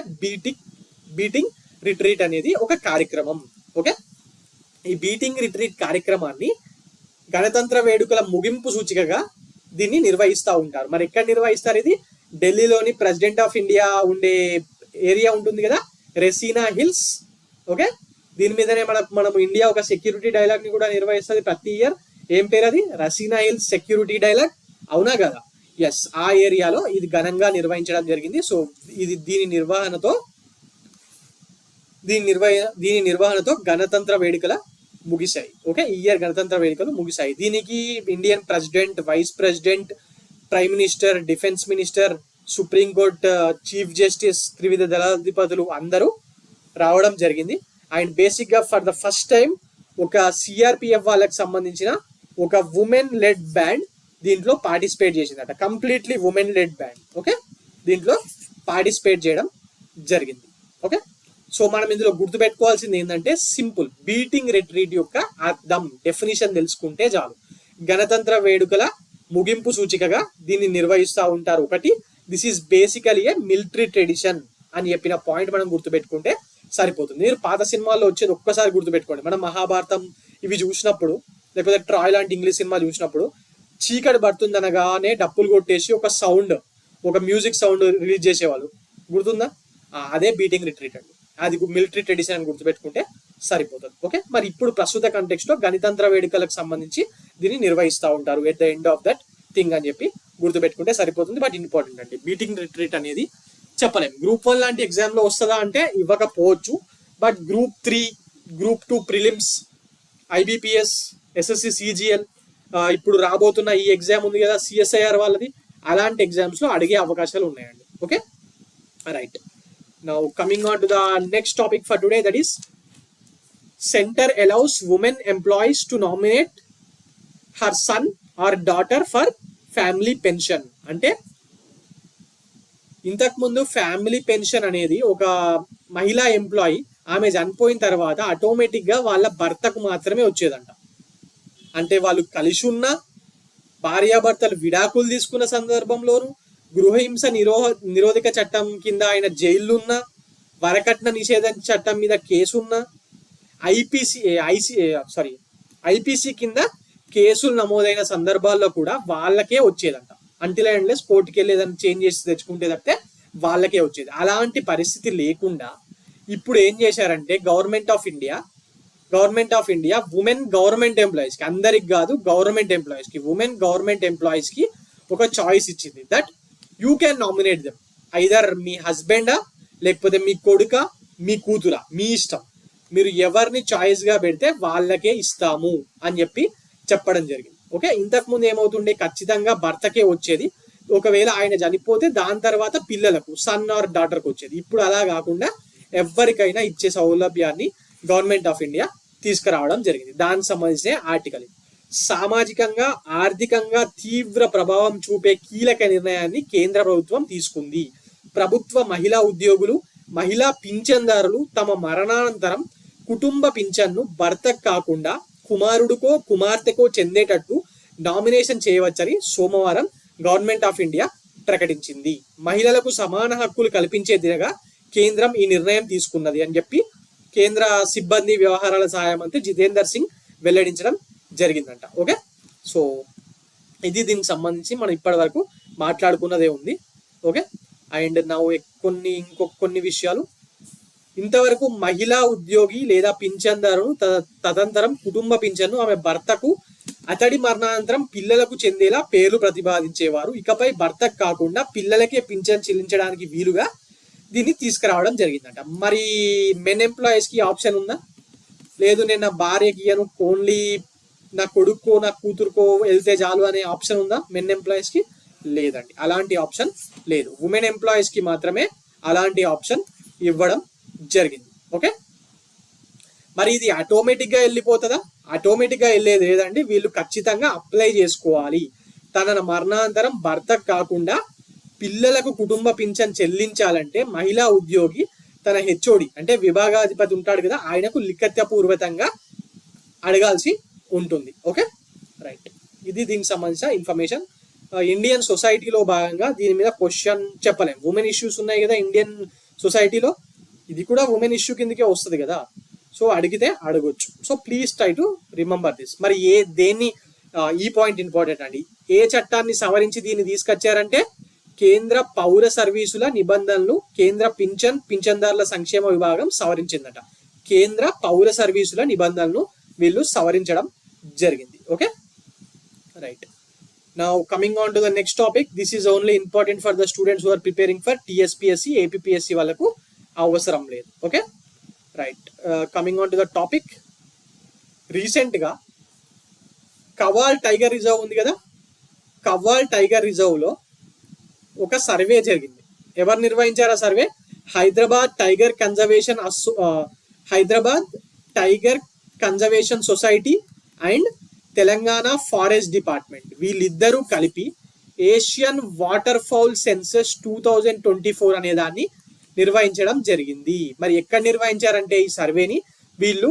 [SPEAKER 1] బీటింగ్ రిట్రీట్ అనేది ఒక కార్యక్రమం. ఓకే, ఈ బీటింగ్ రిట్రీట్ కార్యక్రమాన్ని గణతంత్ర వేడుకల ముగింపు సూచికగా దీన్ని నిర్వహిస్తూ ఉంటారు. మరి ఎక్కడ నిర్వహిస్తారు ఇది? ఢిల్లీలోని ప్రెసిడెంట్ ఆఫ్ ఇండియా ఉండే ఏరియా ఉంటుంది కదా, రెసీనా హిల్స్. ఓకే, దీని మీదనే మనం ఇండియా ఒక సెక్యూరిటీ డైలాగ్ ని కూడా నిర్వహిస్తుంది ప్రతి ఇయర్. ఏం పేరు అది? రసీనా హిల్స్ సెక్యూరిటీ డైలాగ్, అవునా కదా? ఎస్, ఆ ఏరియాలో ఇది ఘనంగా నిర్వహించడం జరిగింది. సో దీని నిర్వహణతో గణతంత్ర వేడుకల ముగిశాయి. ఓకే, ఈ ఇయర్ గణతంత్ర వేడుకలు ముగిశాయి. దీనికి Indian president, vice president, prime minister, defence minister, supreme court chief justice, త్రివిధ దళాధిపతులు అందరూ రావడం జరిగింది. అండ్ బేసిక్ గా ఫర్ ద ఫస్ట్ టైం ఒక సిఆర్పిఎఫ్ వాళ్ళకి సంబంధించిన ఒక ఉమెన్ లెడ్ బ్యాండ్ దీంట్లో పార్టిసిపేట్ చేసిందట. Completely women led band. Okay, దీంట్లో పార్టిసిపేట్ చేయడం జరిగింది. ఓకే, సో మనం ఇందులో గుర్తుపెట్టుకోవాల్సింది ఏంటంటే సింపుల్, బీటింగ్ రిట్రీట్ యొక్క అర్థం, డెఫినిషన్ తెలుసుకుంటే చాలు. గణతంత్ర వేడుకల ముగింపు సూచికగా దీన్ని నిర్వహిస్తూ ఉంటారు. ఒకటి, this is basically A military tradition అని చెప్పిన పాయింట్ మనం గుర్తుపెట్టుకుంటే సరిపోతుంది. మీరు పాత సినిమాల్లో వచ్చేది ఒక్కసారి గుర్తుపెట్టుకోండి. మనం మహాభారతం ఇవి చూసినప్పుడు, లేకపోతే ట్రాయ్ లాంటి ఇంగ్లీష్ సినిమా చూసినప్పుడు చీకటి పడుతుందనగానే డప్పులు కొట్టేసి ఒక సౌండ్, ఒక మ్యూజిక్ సౌండ్ రిలీజ్ చేసేవాళ్ళు, గుర్తుందా? అదే బీటింగ్ రిట్రీట్ అండి. అది మిలిటరీ ట్రెడిషన్ అని గుర్తుపెట్టుకుంటే సరిపోతుంది. ఓకే, మరి ఇప్పుడు ప్రస్తుత కంటెక్స్ట్ లో గణతంత్ర వేడుకలకు సంబంధించి దీన్ని నిర్వహిస్తూ ఉంటారు at the end of that thing అని చెప్పి గుర్తుపెట్టుకుంటే సరిపోతుంది. బట్ ఇంపార్టెంట్ అండి, బీటింగ్ రిట్రీట్ అనేది చెప్పలేము. గ్రూప్ 1 లాంటి ఎగ్జామ్ లో వస్తుందా అంటే ఇవ్వకపోవచ్చు. But group 3, group 2 prelims, IBPS, SSC, CGL, ఇప్పుడు రాబోతున్న ఈ ఎగ్జామ్ ఉంది కదా సిఎస్ఐఆర్ వాళ్ళది, అలాంటి ఎగ్జామ్స్ లో అడిగే అవకాశాలు ఉన్నాయండి. Okay, right. Now coming on to the next topic for today, that is centre allows women employees to nominate her son or daughter for family pension. అంటే ఇంతకుముందు ఫ్యామిలీ పెన్షన్ అనేది ఒక మహిళా ఎంప్లాయీ ఆమె చనిపోయిన తర్వాత ఆటోమేటిక్ గా వాళ్ళ భర్తకు మాత్రమే వచ్చేదంట. అంటే వాళ్ళు కలిసి ఉన్న, భార్యాభర్తలు విడాకులు తీసుకున్న సందర్భంలోను, గృహహింస నిరోధక చట్టం కింద ఆయన జైల్లో ఉన్న, వరకట్న నిషేధ చట్టం మీద కేసున్న, ఐపీసీ కింద కేసులు నమోదైన సందర్భాల్లో కూడా వాళ్ళకే వచ్చేదంట. అంటిల్ అండ్ లెస్ కోర్టుకి వెళ్ళి ఏదైనా చేంజ్ చేసి తెచ్చుకుంటే తప్పితే వాళ్ళకే వచ్చేది. అలాంటి పరిస్థితి లేకుండా ఇప్పుడు ఏం చేశారంటే government of India women government employees కి, అందరికి కాదు, గవర్నమెంట్ ఎంప్లాయీస్ కి, ఉమెన్ గవర్నమెంట్ ఎంప్లాయీస్ కి ఒక చాయిస్ ఇచ్చింది. That you can nominate them, either మీ హస్బెండా, లేకపోతే మీ కొడుక, మీ కూతురా, మీ ఇష్టం, మీరు ఎవరిని చాయిస్ గా పెడితే వాళ్ళకే ఇస్తాము అని చెప్పడం జరిగింది. ఓకే, ఇంతకు ముందు ఏమవుతుండే, ఖచ్చితంగా భర్తకే వచ్చేది. ఒకవేళ ఆయన చనిపోతే దాని తర్వాత పిల్లలకు, సన్ ఆర్ డాటర్కి వచ్చేది. ఇప్పుడు అలా కాకుండా ఎవరికైనా ఇచ్చే సౌలభ్యాన్ని గవర్నమెంట్ ఆఫ్ ఇండియా తీసుకురావడం జరిగింది. దానికి సంబంధించిన ఆర్టికల్. సామాజికంగా, ఆర్థికంగా తీవ్ర ప్రభావం చూపే కీలక నిర్ణయాన్ని కేంద్ర ప్రభుత్వం తీసుకుంది. ప్రభుత్వ మహిళా ఉద్యోగులు, మహిళా పింఛన్దారులు తమ మరణానంతరం కుటుంబ పింఛన్ను భర్తకు కాకుండా కుమారుడికో కుమార్తెకో చెందేటట్టు నామినేషన్ చేయవచ్చని సోమవారం గవర్నమెంట్ ఆఫ్ ఇండియా ప్రకటించింది. మహిళలకు సమాన హక్కులు కల్పించే దిశగా కేంద్రం ఈ నిర్ణయం తీసుకున్నది అని చెప్పి కేంద్ర సిబ్బంది వ్యవహారాల సహాయ మంత్రి జితేందర్ సింగ్ వెల్లడించడం జరిగిందంట. ఓకే, సో ఇది దీనికి సంబంధించి మనం ఇప్పటి వరకు మాట్లాడుకున్నదే ఉంది. ఓకే, అండ్ నా కొన్ని విషయాలు. ఇంతవరకు మహిళా ఉద్యోగి లేదా పింఛన్దారును తదనంతరం కుటుంబ పింఛన్ను ఆమె భర్తకు అతడి మరణానంతరం పిల్లలకు చెందేలా పేర్లు ప్రతిపాదించేవారు. ఇకపై భర్తకు కాకుండా పిల్లలకే పింఛన్ చెల్లించడానికి వీలుగా దీన్ని తీసుకురావడం జరిగిందంట. మరి మెన్ ఎంప్లాయీస్ కి ఆప్షన్ ఉందా? లేదు, నేను నా భార్యకి ఇయ్యను, ఓన్లీ నా కొడుకో నా కూతురుకో వెళ్తే చాలు అనే ఆప్షన్ ఉందా మెన్ ఎంప్లాయీస్ కి? లేదండి, అలాంటి ఆప్షన్ లేదు. ఉమెన్ ఎంప్లాయీస్ కి మాత్రమే అలాంటి ఆప్షన్ ఇవ్వడం జరిగింది. ఓకే, మరి ఇది ఆటోమేటిక్ గా వెళ్ళిపోతుందా? ఆటోమేటిక్ గా వెళ్ళేది లేదండి, వీళ్ళు ఖచ్చితంగా అప్లై చేసుకోవాలి. తన మరణానంతరం భర్తకు కాకుండా పిల్లలకు కుటుంబ పింఛన్ చెల్లించాలంటే మహిళా ఉద్యోగి తన హెచ్ఓడి అంటే విభాగాధిపతి ఉంటాడు కదా, ఆయనకు లిఖితపూర్వకంగా అడగాల్సి ఉంటుంది. Okay, right. ఇది దీనికి సంబంధించిన ఇన్ఫర్మేషన్. ఇండియన్ సొసైటీలో భాగంగా దీని మీద క్వశ్చన్ చెప్పలేము. ఉమెన్ ఇష్యూస్ ఉన్నాయి కదా ఇండియన్ సొసైటీలో, ఇది కూడా ఉమెన్ ఇష్యూ కిందకే వస్తుంది కదా. సో అడిగితే అడగొచ్చు. So please try to remember this. మరి దేన్ని ఈ పాయింట్ ఇంపార్టెంట్ అండి. ఏ చట్టాన్ని సవరించి దీన్ని తీసుకొచ్చారంటే కేంద్ర పౌర సర్వీసుల నిబంధనలు కేంద్ర పింఛన్దారుల సంక్షేమ విభాగం సవరించిందట. కేంద్ర పౌర సర్వీసుల నిబంధనలను వీళ్ళు సవరించడం జరిగింది. Okay, right. Now coming on to the next topic, this is only important for the students who are preparing for TSPSC, APPSC వాళ్ళకు అవసరం లేదు. Okay, right. Coming on to the topic, రీసెంట్గా కవాల్ టైగర్ రిజర్వ్ ఉంది కదా, కవాల్ టైగర్ రిజర్వ్లో ఒక సర్వే జరిగింది. ఎవరు నిర్వహించారు ఆ survey? Hyderabad tiger conservation society and Telangana forest department వీళ్ళిద్దరూ కలిపి ఏషియన్ వాటర్ ఫౌల్ సెన్సస్ 2024 అనే దాన్ని నిర్వహించడం జరిగింది. మరి ఎక్కడ నిర్వహించారంటే ఈ సర్వేని వీళ్ళు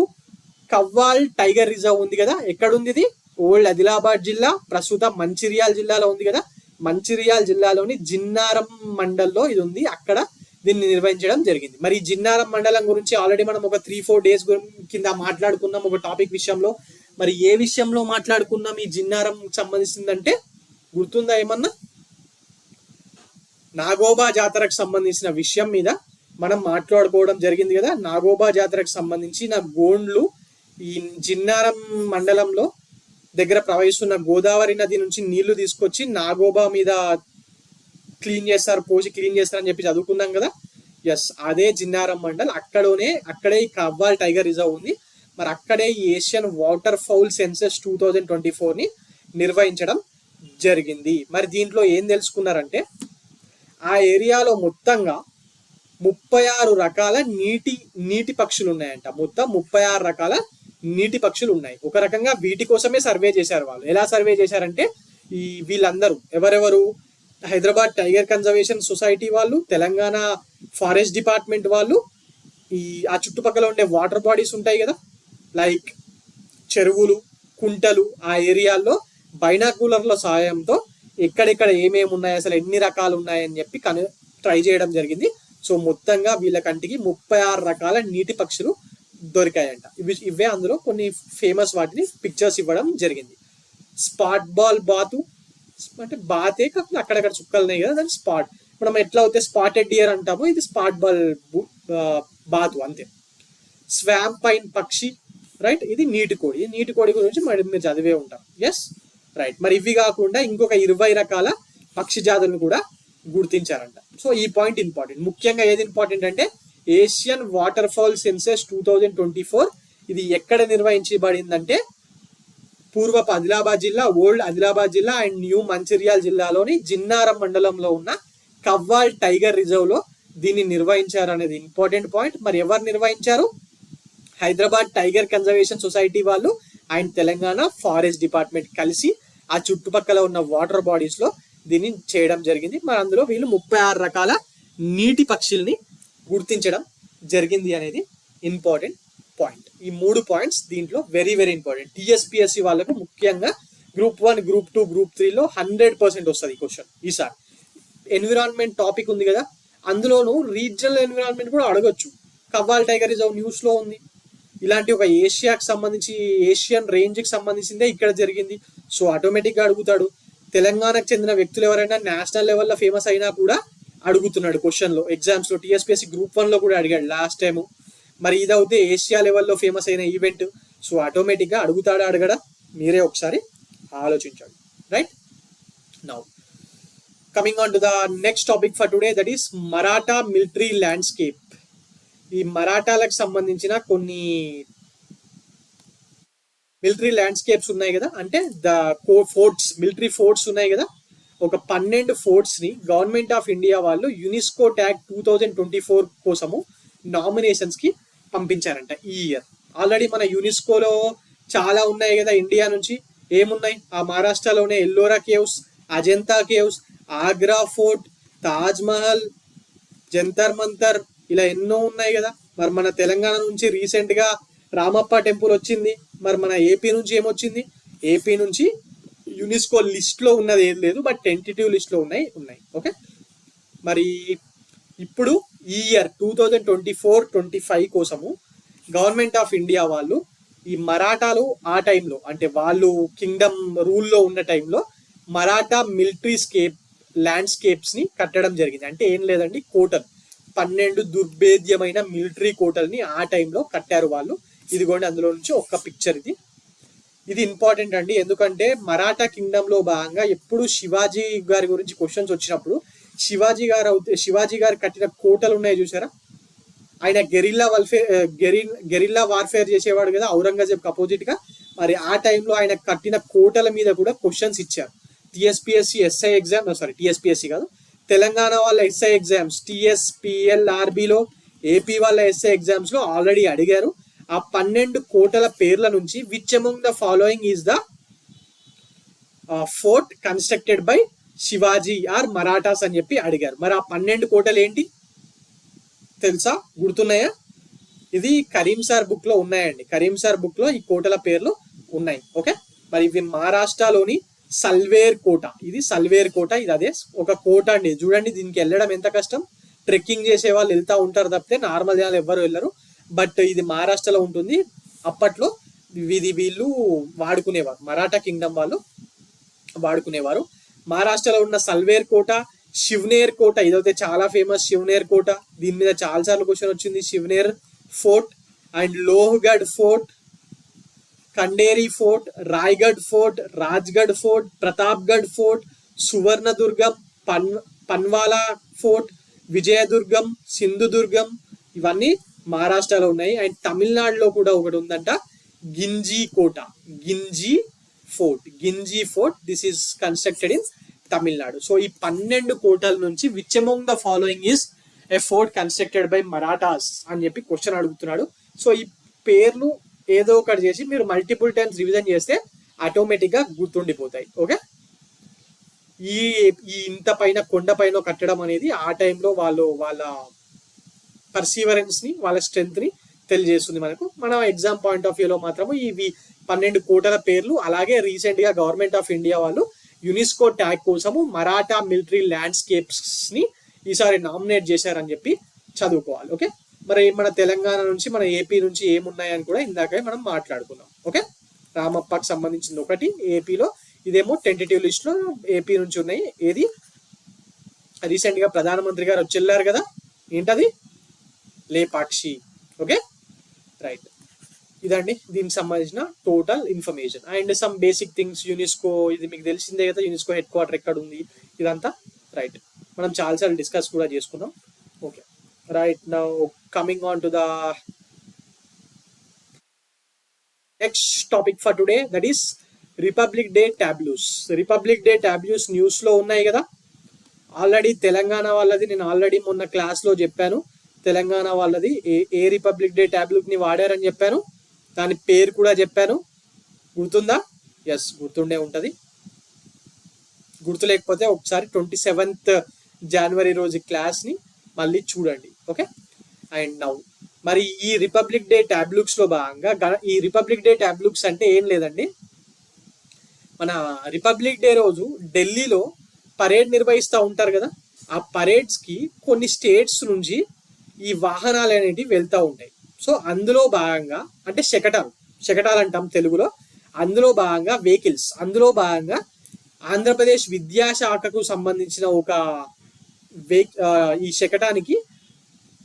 [SPEAKER 1] కవ్వాల్ టైగర్ రిజర్వ్ ఉంది కదా, ఎక్కడుంది ఇది? ఓల్డ్ ఆదిలాబాద్ జిల్లా, ప్రస్తుతం మంచిర్యాల జిల్లాలో ఉంది కదా. మంచిర్యాల జిల్లాలోని జిన్నారం మండల్లో ఇది ఉంది, అక్కడ దీన్ని నిర్వహించడం జరిగింది. మరి ఈ జిన్నారం మండలం గురించి ఆల్రెడీ మనం ఒక 3-4 డేస్ కింద మాట్లాడుకున్నాం ఒక టాపిక్ విషయంలో. మరి ఏ విషయంలో మాట్లాడుకున్నాం ఈ జిన్నారం సంబంధించిందంటే గుర్తుందా ఏమన్నా? నాగోబా జాతరకు సంబంధించిన విషయం మీద మనం మాట్లాడుకోవడం జరిగింది కదా. నాగోబా జాతరకు సంబంధించిన గోండ్లు ఈ జిన్నారం మండలంలో దగ్గర ప్రవహిస్తున్న గోదావరి నది నుంచి నీళ్లు తీసుకొచ్చి నాగోబా మీద పోసి క్లీన్ చేస్తారని చెప్పి చదువుకున్నాం కదా. ఎస్, అదే జిన్నారం మండల్. అక్కడే ఈ కవ్వాల్ టైగర్ రిజర్వ్ ఉంది. మరి అక్కడే ఈ ఏషియన్ వాటర్ ఫౌల్ సెన్సస్ 2024ని నిర్వహించడం జరిగింది. మరి దీంట్లో ఏం తెలుసుకున్నారంటే ఆ ఏరియాలో మొత్తంగా 36 రకాల నీటి పక్షులు ఉన్నాయంట. మొత్తం 36 రకాల నీటి పక్షులు ఉన్నాయి. ఒక రకంగా వీటి కోసమే సర్వే చేశారు వాళ్ళు. ఎలా సర్వే చేశారంటే వీళ్ళందరూ ఎవరెవరు? హైదరాబాద్ టైగర్ కన్జర్వేషన్ సొసైటీ వాళ్ళు, తెలంగాణ ఫారెస్ట్ డిపార్ట్మెంట్ వాళ్ళు, ఆ చుట్టుపక్కల ఉండే వాటర్ బాడీస్ ఉంటాయి కదా, లైక్ చెరువులు, కుంటలు, ఆ ఏరియాల్లో బైనాకులర్ల సహాయంతో ఎక్కడెక్కడ ఏమేమి ఉన్నాయి, అసలు ఎన్ని రకాలు ఉన్నాయని చెప్పి ట్రై చేయడం జరిగింది. సో మొత్తంగా వీళ్ళ కంటికి 36 రకాల నీటి పక్షులు దొరికాయంట. ఇవే అందులో కొన్ని ఫేమస్ వాటిని పిక్చర్స్ ఇవ్వడం జరిగింది. స్పాట్ బాల్ బాతు అంటే బాతే కాకుండా అక్కడక్కడ చుక్కలు ఉన్నాయి కదా, దాని స్పాట్. మనం ఎట్లా అయితే స్పాటెడ్ డియర్ అంటామో, ఇది స్పాట్ బాల్ బాతు అంతే. స్వామ్ పైన్ పక్షి, రైట్, ఇది నీటి కోడి. నీటి కోడి గురించి మీరు చదివే ఉంటారు. Yes, right. మరి ఇవి కాకుండా ఇంకొక 20 రకాల పక్షి జాతులను కూడా గుర్తించారంట. సో ఈ పాయింట్ ఇంపార్టెంట్. ముఖ్యంగా ఏది ఇంపార్టెంట్ అంటే ఏషియన్ వాటర్ ఫౌల్ సెన్సస్ 2024 ఇది ఎక్కడ నిర్వహించబడిందంటే పూర్వపు ఆదిలాబాద్ జిల్లా, ఓల్డ్ ఆదిలాబాద్ జిల్లా అండ్ న్యూ మంచిర్యాల జిల్లాలోని జిన్నారం మండలంలో ఉన్న కవ్వాల్ టైగర్ రిజర్వ్ లో దీన్ని నిర్వహించారు అనేది ఇంపార్టెంట్ పాయింట్. మరి ఎవరు నిర్వహించారు? హైదరాబాద్ టైగర్ కన్జర్వేషన్ సొసైటీ వాళ్ళు అండ్ తెలంగాణ ఫారెస్ట్ డిపార్ట్మెంట్ కలిసి ఆ చుట్టుపక్కల ఉన్న వాటర్ బాడీస్ లో దీన్ని చేయడం జరిగింది. మరి అందులో వీళ్ళు 36 రకాల నీటి పక్షుల్ని గుర్తించడం జరిగింది అనేది ఇంపార్టెంట్ పాయింట్. ఈ 3 పాయింట్స్ దీంట్లో వెరీ వెరీ ఇంపార్టెంట్. టీఎస్పీఎస్సీ వాళ్ళకు ముఖ్యంగా గ్రూప్ 1, గ్రూప్ 2, గ్రూప్ 3లో 100% వస్తుంది క్వశ్చన్. ఈసారి ఎన్విరాన్మెంట్ టాపిక్ ఉంది కదా, అందులోనూ రీజనల్ ఎన్విరాన్మెంట్ కూడా అడగొచ్చు. కవ్వాల్ టైగర్ రిజర్వ్ న్యూస్ లో ఉంది. ఇలాంటి ఒక ఏషియాకి సంబంధించి ఏషియన్ రేంజ్కి సంబంధించిందే ఇక్కడ జరిగింది. సో ఆటోమేటిక్గా అడుగుతాడు. తెలంగాణకు చెందిన వ్యక్తులు ఎవరైనా నేషనల్ లెవెల్లో ఫేమస్ అయినా కూడా అడుగుతున్నాడు క్వశ్చన్లో, ఎగ్జామ్స్లో. టీఎస్పీఎస్సీ గ్రూప్ 1లో కూడా అడిగాడు లాస్ట్ టైము. మరి ఇది అవుతే ఏషియా లెవెల్లో ఫేమస్ అయిన ఈవెంట్. సో ఆటోమేటిక్గా అడగడా మీరే ఒకసారి ఆలోచించండి. Right, now coming on to the next topic for today, that is Maratha military landscape. ఈ మరాఠాలకు సంబంధించిన కొన్ని మిలిటరీ ల్యాండ్స్కేప్స్ ఉన్నాయి కదా, అంటే మిలిటరీ ఫోర్ట్స్ ఉన్నాయి కదా. ఒక 12 ఫోర్ట్స్ ని గవర్నమెంట్ ఆఫ్ ఇండియా వాళ్ళు యునెస్కో ట్యాగ్ 2024 కోసము నామినేషన్స్ కి పంపించారంట ఈ ఇయర్. ఆల్రెడీ మన యునెస్కోలో చాలా ఉన్నాయి కదా ఇండియా నుంచి. ఏమున్నాయి? ఆ మహారాష్ట్రలోనే Ellora caves, Ajanta caves, Agra fort, Taj Mahal, Jantar Mantar, ఇలా ఎన్నో ఉన్నాయి కదా. మరి మన తెలంగాణ నుంచి రీసెంట్ గా రామప్ప టెంపుల్ వచ్చింది. మరి మన ఏపీ నుంచి ఏమొచ్చింది? ఏపీ నుంచి యునెస్కో లిస్ట్ లో ఉన్నది ఏం లేదు, బట్ టెంటేటివ్ లిస్ట్ లో ఉన్నాయి. ఓకే, మరి ఇప్పుడు ఈ ఇయర్ 2024-25 కోసము గవర్నమెంట్ ఆఫ్ ఇండియా వాళ్ళు ఈ మరాఠాలు ఆ టైంలో అంటే వాళ్ళు కింగ్డమ్ రూల్లో ఉన్న టైంలో మరాఠా మిలిటరీ ల్యాండ్స్కేప్స్ ని కట్టడం జరిగింది. అంటే ఏం లేదండి, కోటలు 12 దుర్భేద్యమైన మిలిటరీ కోటల్ని ఆ టైంలో కట్టారు వాళ్ళు. ఇదిగోండి అందులో నుంచి ఒక పిక్చర్ ఇది ఇంపార్టెంట్ అండి. ఎందుకంటే మరాఠా కింగ్డమ్ లో భాగంగా ఎప్పుడు శివాజీ గారి గురించి క్వశ్చన్స్ వచ్చినప్పుడు శివాజీ గారు కట్టిన కోటలు ఉన్నాయి చూసారా, ఆయన గెరిల్లా వార్ఫేర్ చేసేవాడు కదా ఔరంగజేబ్ అపోజిట్ గా. మరి ఆ టైంలో ఆయన కట్టిన కోటల మీద కూడా క్వశ్చన్స్ ఇచ్చారు. టిఎస్పిఎస్సి ఎస్ఐ ఎగ్జామ్, టిఎస్పిఎస్సి కాదు, తెలంగాణ వాళ్ళ ఎస్ఐ ఎగ్జామ్స్ టిఎస్పిఎల్ఆర్బిలో, ఏపీ వాళ్ళ ఎస్ఐ ఎగ్జామ్స్ లో ఆల్రెడీ అడిగారు. ఆ 12 కోటల పేర్ల నుంచి which among the following is the fort constructed by Shivaji or Marathas అని చెప్పి అడిగారు. మరి ఆ 12 కోటలు ఏంటి తెలుసా, గుర్తున్నాయా? ఇది కరీం సార్ బుక్ లో ఉన్నాయండి. కరీం సార్ బుక్ లో ఈ కోటల పేర్లు ఉన్నాయి. ఓకే, మరి ఇవి మహారాష్ట్రలోని సల్వేర్ కోట. ఇది సల్వేర్ కోట, ఇది అదే ఒక కోట అండి. చూడండి దీనికి వెళ్ళడం ఎంత కష్టం. ట్రెక్కింగ్ చేసే వాళ్ళు వెళ్తా ఉంటారు తప్పితే నార్మల్ జనాలు ఎవ్వరు వెళ్ళరు. బట్ ఇది మహారాష్ట్రలో ఉంటుంది. అప్పట్లో వీళ్ళు వాడుకునేవారు, మరాఠా కింగ్డమ్ వాళ్ళు వాడుకునేవారు. మహారాష్ట్రలో ఉన్న సల్వేర్ కోట, శివనేర్ కోట, ఇదైతే చాలా ఫేమస్. శివనేర్ కోట, దీని మీద చాలా సార్లు క్వశ్చన్ వచ్చింది. Shivneri fort and Lohgad fort, Khanderi fort, Raigad fort, Rajgad fort, Pratapgad fort, సువర్ణదుర్గం, పన్వాలా ఫోర్ట్, విజయదుర్గం, సింధుదుర్గం, ఇవన్నీ మహారాష్ట్రలో ఉన్నాయి. అండ్ తమిళనాడులో కూడా ఒకటి ఉందంట, గింజీ కోట, Gingee fort. This is constructed in Tamil Nadu. So ఈ 12 కోటల నుంచి which among the following is a fort constructed by Marathas అని చెప్పి క్వశ్చన్ అడుగుతున్నాడు. సో ఈ పేర్లు ఏదో ఒకటి చేసి మీరు మల్టిపుల్ టైమ్స్ రివిజన్ చేస్తే ఆటోమేటిక్ గా గుర్తుండిపోతాయి. ఓకే, ఈ ఇంత పైన కొండ పైన కట్టడం అనేది ఆ టైంలో వాళ్ళ పర్సీవరెన్స్ ని, వాళ్ళ స్ట్రెంగ్త్ ని తెలియజేస్తుంది మనకు. మనం ఎగ్జామ్ పాయింట్ ఆఫ్ వ్యూలో మాత్రము ఇవి 12 కోటల పేర్లు. అలాగే రీసెంట్ గా గవర్నమెంట్ ఆఫ్ ఇండియా వాళ్ళు యునెస్కో ట్యాగ్ కోసము మరాఠా మిలిటరీ ల్యాండ్స్కేప్స్ ని ఈసారి నామినేట్ చేశారని చెప్పి చదువుకోవాలి. ఓకే, మరి మన తెలంగాణ నుంచి, మన ఏపీ నుంచి ఏమున్నాయని కూడా ఇందాక మనం మాట్లాడుకున్నాం. ఓకే, రామప్పకి సంబంధించింది ఒకటి ఏపీలో, ఇదేమో టెంటేటివ్ లిస్ట్ లో ఏపీ నుంచి ఉన్నాయి. ఏది రీసెంట్ గా ప్రధానమంత్రి గారు వచ్చి వెళ్ళారు కదా, ఏంటది, లేపాక్షి. Okay, right. ఇదండి దీనికి సంబంధించిన total information and some basic things. UNESCO, ఇది మీకు తెలిసిందే కదా, యునెస్కో హెడ్ క్వార్టర్ ఎక్కడ ఉంది, ఇదంతా రైట్ మనం చాలాసార్లు డిస్కస్ కూడా చేసుకున్నాం. Okay, right. Now coming on to the next topic for today, that is Republic Day tableaux. Republic Day tableaux news లో ఉన్నాయి కదా ఆల్రెడీ. తెలంగాణ వాళ్ళది నేను ఆల్రెడీ మొన్న క్లాస్ లో చెప్పాను. తెలంగాణ వాళ్ళది ఏ రిపబ్లిక్ డే టాబ్లూక్ ని వాడారని చెప్పాను, దాని పేరు కూడా చెప్పాను. గుర్తుందా? ఎస్, గుర్తుండే ఉంటది. గుర్తు లేకపోతే ఒకసారి 27th జనవరి రోజు క్లాస్ ని మళ్ళీ చూడండి. ఓకే, అండ్ నౌ మరి ఈ రిపబ్లిక్ డే టాబ్లూక్స్ లో భాగంగా, ఈ రిపబ్లిక్ డే టాబ్లూక్స్ అంటే ఏం లేదండి, మన రిపబ్లిక్ డే రోజు ఢిల్లీలో పరేడ్ నిర్వహిస్తూ ఉంటారు కదా, ఆ పరేడ్స్ కి కొన్ని స్టేట్స్ నుంచి ఈ వాహనాలు అనేటివి వెళ్తూ ఉంటాయి. సో అందులో భాగంగా, అంటే శకటాలు అంటాం తెలుగులో, అందులో భాగంగా వెహికల్స్, అందులో భాగంగా ఆంధ్రప్రదేశ్ విద్యాశాఖకు సంబంధించిన ఒక ఈ శకటానికి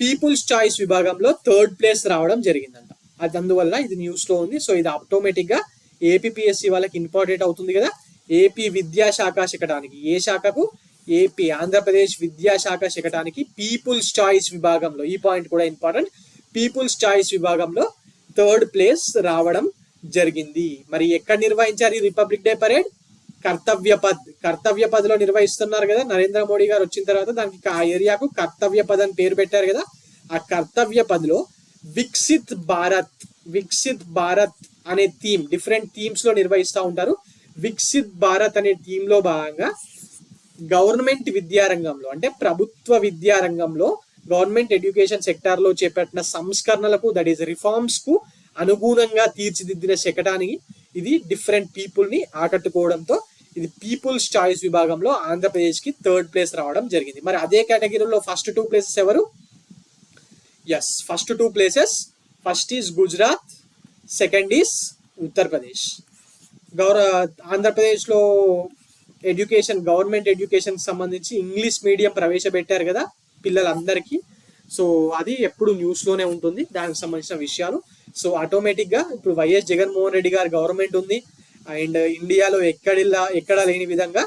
[SPEAKER 1] పీపుల్స్ చాయిస్ విభాగంలో 3rd ప్లేస్ రావడం జరిగిందంట. అది అందువల్ల ఇది న్యూస్ లో ఉంది. సో ఇది ఆటోమేటిక్ గా ఏపీఎస్సి వాళ్ళకి ఇంపార్టెంట్ అవుతుంది కదా. ఏపీ విద్యాశాఖ శకటానికి, ఏ శాఖకు, ఏపీ ఆంధ్రప్రదేశ్ విద్యాశాఖ శకటానికి పీపుల్స్ చాయిస్ విభాగంలో, ఈ పాయింట్ కూడా ఇంపార్టెంట్, పీపుల్స్ చాయిస్ విభాగంలో 3rd ప్లేస్ రావడం జరిగింది. మరి ఎక్కడ నిర్వహించారు ఈ రిపబ్లిక్ డే పరేడ్? కర్తవ్య పద్ లో నిర్వహిస్తున్నారు కదా. నరేంద్ర మోడీ గారు వచ్చిన తర్వాత దానికి ఆ ఏరియాకు కర్తవ్య పద్ అని పేరు పెట్టారు కదా. ఆ కర్తవ్య పద్ లో వికసిత్ భారత్ అనే థీమ్, డిఫరెంట్ థీమ్స్ లో నిర్వహిస్తూ ఉంటారు. వికసిత్ భారత్ అనే థీమ్ లో భాగంగా గవర్నమెంట్ విద్యారంగంలో, అంటే ప్రభుత్వ విద్యారంగంలో, గవర్నమెంట్ ఎడ్యుకేషన్ సెక్టార్ లో చేపట్టిన సంస్కరణలకు, దట్ ఈస్ రిఫార్మ్స్ కు అనుగుణంగా తీర్చిదిద్దిన శకటానికి ఇది డిఫరెంట్ పీపుల్ ని ఆకట్టుకోవడంతో ఇది పీపుల్స్ చాయిస్ విభాగంలో ఆంధ్రప్రదేశ్ కి 3rd ప్లేస్ రావడం జరిగింది. మరి అదే కేటగిరీలో ఫస్ట్ 2 ప్లేసెస్ ఎవరు? Yes, first 2 places, first is Gujarat, second is Uttar Pradesh. ఆంధ్రప్రదేశ్లో గవర్నమెంట్ ఎడ్యుకేషన్కి సంబంధించి ఇంగ్లీష్ మీడియం ప్రవేశపెట్టారు కదా పిల్లలందరికీ. సో అది ఎప్పుడు న్యూస్లోనే ఉంటుంది దానికి సంబంధించిన విషయాలు. సో ఆటోమేటిక్గా ఇప్పుడు వైఎస్ జగన్మోహన్ రెడ్డి గారి గవర్నమెంట్ ఉంది అండ్ ఇండియాలో ఎక్కడా లేని విధంగా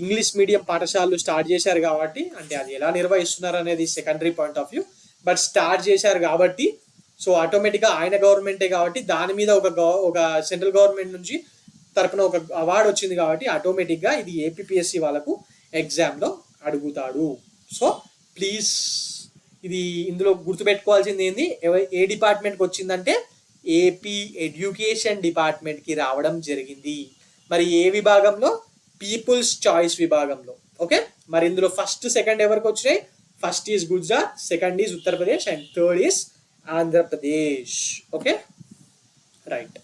[SPEAKER 1] ఇంగ్లీష్ మీడియం పాఠశాలలు స్టార్ట్ చేశారు కాబట్టి, అంటే అది ఎలా నిర్వహిస్తున్నారు అనేది secondary point of view, but start చేశారు కాబట్టి సో ఆటోమేటిక్గా ఆయన గవర్నమెంటే కాబట్టి దాని మీద ఒక సెంట్రల్ గవర్నమెంట్ నుంచి తరపున ఒక అవార్డు వచ్చింది కాబట్టి ఆటోమేటిక్గా ఇది ఏపీపీఎస్సి వాళ్ళకు ఎగ్జామ్లో అడుగుతాడు. సో ప్లీజ్ ఇది ఇందులో గుర్తుపెట్టుకోవాల్సింది ఏంది, ఏ డిపార్ట్మెంట్కి వచ్చిందంటే ఏపీ ఎడ్యుకేషన్ డిపార్ట్మెంట్కి రావడం జరిగింది. మరి ఏ విభాగంలో? పీపుల్స్ చాయిస్ విభాగంలో. ఓకే, మరి ఇందులో ఫస్ట్ సెకండ్ ఎవరికి వచ్చినాయి? First is Gujarat, second is Uttar Pradesh and third is Andhra Pradesh. Okay, right.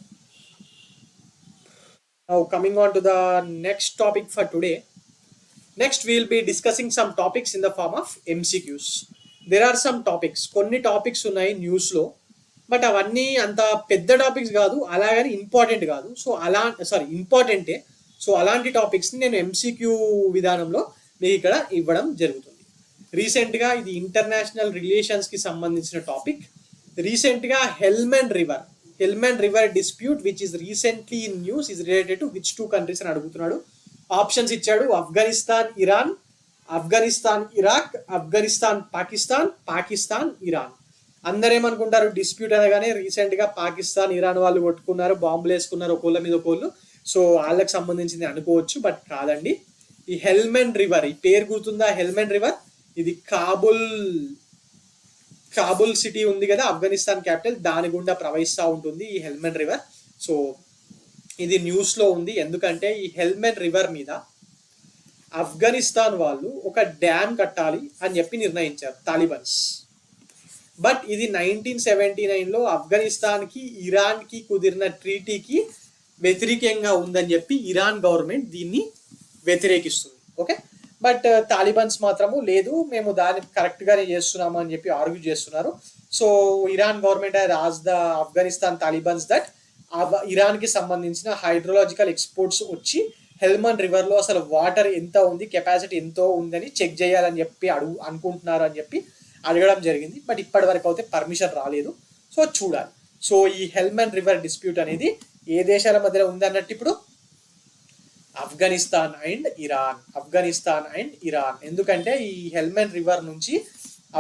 [SPEAKER 1] Now coming on to the next topic for today. Next we will be discussing some topics in the form of MCQs. There are some topics, కొన్ని టాపిక్స్ ఉన్నాయి న్యూస్లో, బట్ అవన్నీ అంత పెద్ద టాపిక్స్ కాదు, అలాగని ఇంపార్టెంట్ కాదు. సో ఇంపార్టెంటే. సో అలాంటి టాపిక్స్ని నేను ఎంసీక్యూ విధానంలో మీకు ఇక్కడ ఇవ్వడం జరుగుతుంది. రీసెంట్గా ఇది ఇంటర్నేషనల్ రిలేషన్స్కి సంబంధించిన టాపిక్. రీసెంట్గా Helmand river dispute which is recently in news is related to which 2 countries అని అడుగుతున్నాడు. ఆప్షన్స్ ఇచ్చాడు: Afghanistan Iran, Afghanistan Iraq, Afghanistan Pakistan, Pakistan Iran. అందరూ ఏమనుకుంటారు, డిస్ప్యూట్ అనగానే రీసెంట్గా పాకిస్తాన్ ఇరాన్ వాళ్ళు కొట్టుకున్నారు, బాంబులు వేసుకున్నారు ఒకళ్ళ మీద ఒకళ్ళు, సో వాళ్ళకి సంబంధించింది అనుకోవచ్చు, బట్ కాదండి. ఈ హెల్మండ్ రివర్, ఈ పేరు గుర్తుందా? హెల్మండ్ రివర్ ఇది కాబుల్ సిటీ ఉంది కదా ఆఫ్ఘనిస్తాన్ క్యాపిటల్, దాని గుండా ప్రవహిస్తూ ఉంటుంది ఈ హెల్మండ్ రివర్. సో ఇది న్యూస్లో ఉంది ఎందుకంటే ఈ హెల్మండ్ రివర్ మీద ఆఫ్ఘనిస్తాన్ వాళ్ళు ఒక డ్యామ్ కట్టాలి అని చెప్పి నిర్ణయించారు తాలిబన్స్. బట్ ఇది 1979లో ఆఫ్ఘనిస్తాన్కి ఇరాన్కి కుదిరిన ట్రీటీకి వ్యతిరేకంగా ఉందని చెప్పి ఇరాన్ గవర్నమెంట్ దీన్ని వ్యతిరేకిస్తుంది. ఓకే, బట్ తాలిబన్స్ మాత్రము లేదు, మేము దాన్ని కరెక్ట్గానే చేస్తున్నాము అని చెప్పి ఆర్గ్యూ చేస్తున్నారు. సో ఇరాన్ గవర్నమెంట్ రాజ్ ద ఆఫ్ఘనిస్తాన్ తాలిబన్స్ దట్ ఇరాన్కి సంబంధించిన హైడ్రోలాజికల్ ఎక్స్పోర్ట్స్ వచ్చి హెల్మండ్ రివర్లో అసలు వాటర్ ఎంత ఉంది, కెపాసిటీ ఎంతో ఉందని చెక్ చేయాలని చెప్పి అనుకుంటున్నారు అని చెప్పి అడగడం జరిగింది. బట్ ఇప్పటి వరకు అయితే పర్మిషన్ రాలేదు. సో చూడాలి. సో ఈ హెల్మండ్ రివర్ డిస్ప్యూట్ అనేది ఏ దేశాల మధ్యలో ఉందన్నట్టు ఇప్పుడు ఆఫ్ఘనిస్తాన్ అండ్ ఇరాన్. ఎందుకంటే ఈ హెల్మండ్ రివర్ నుంచి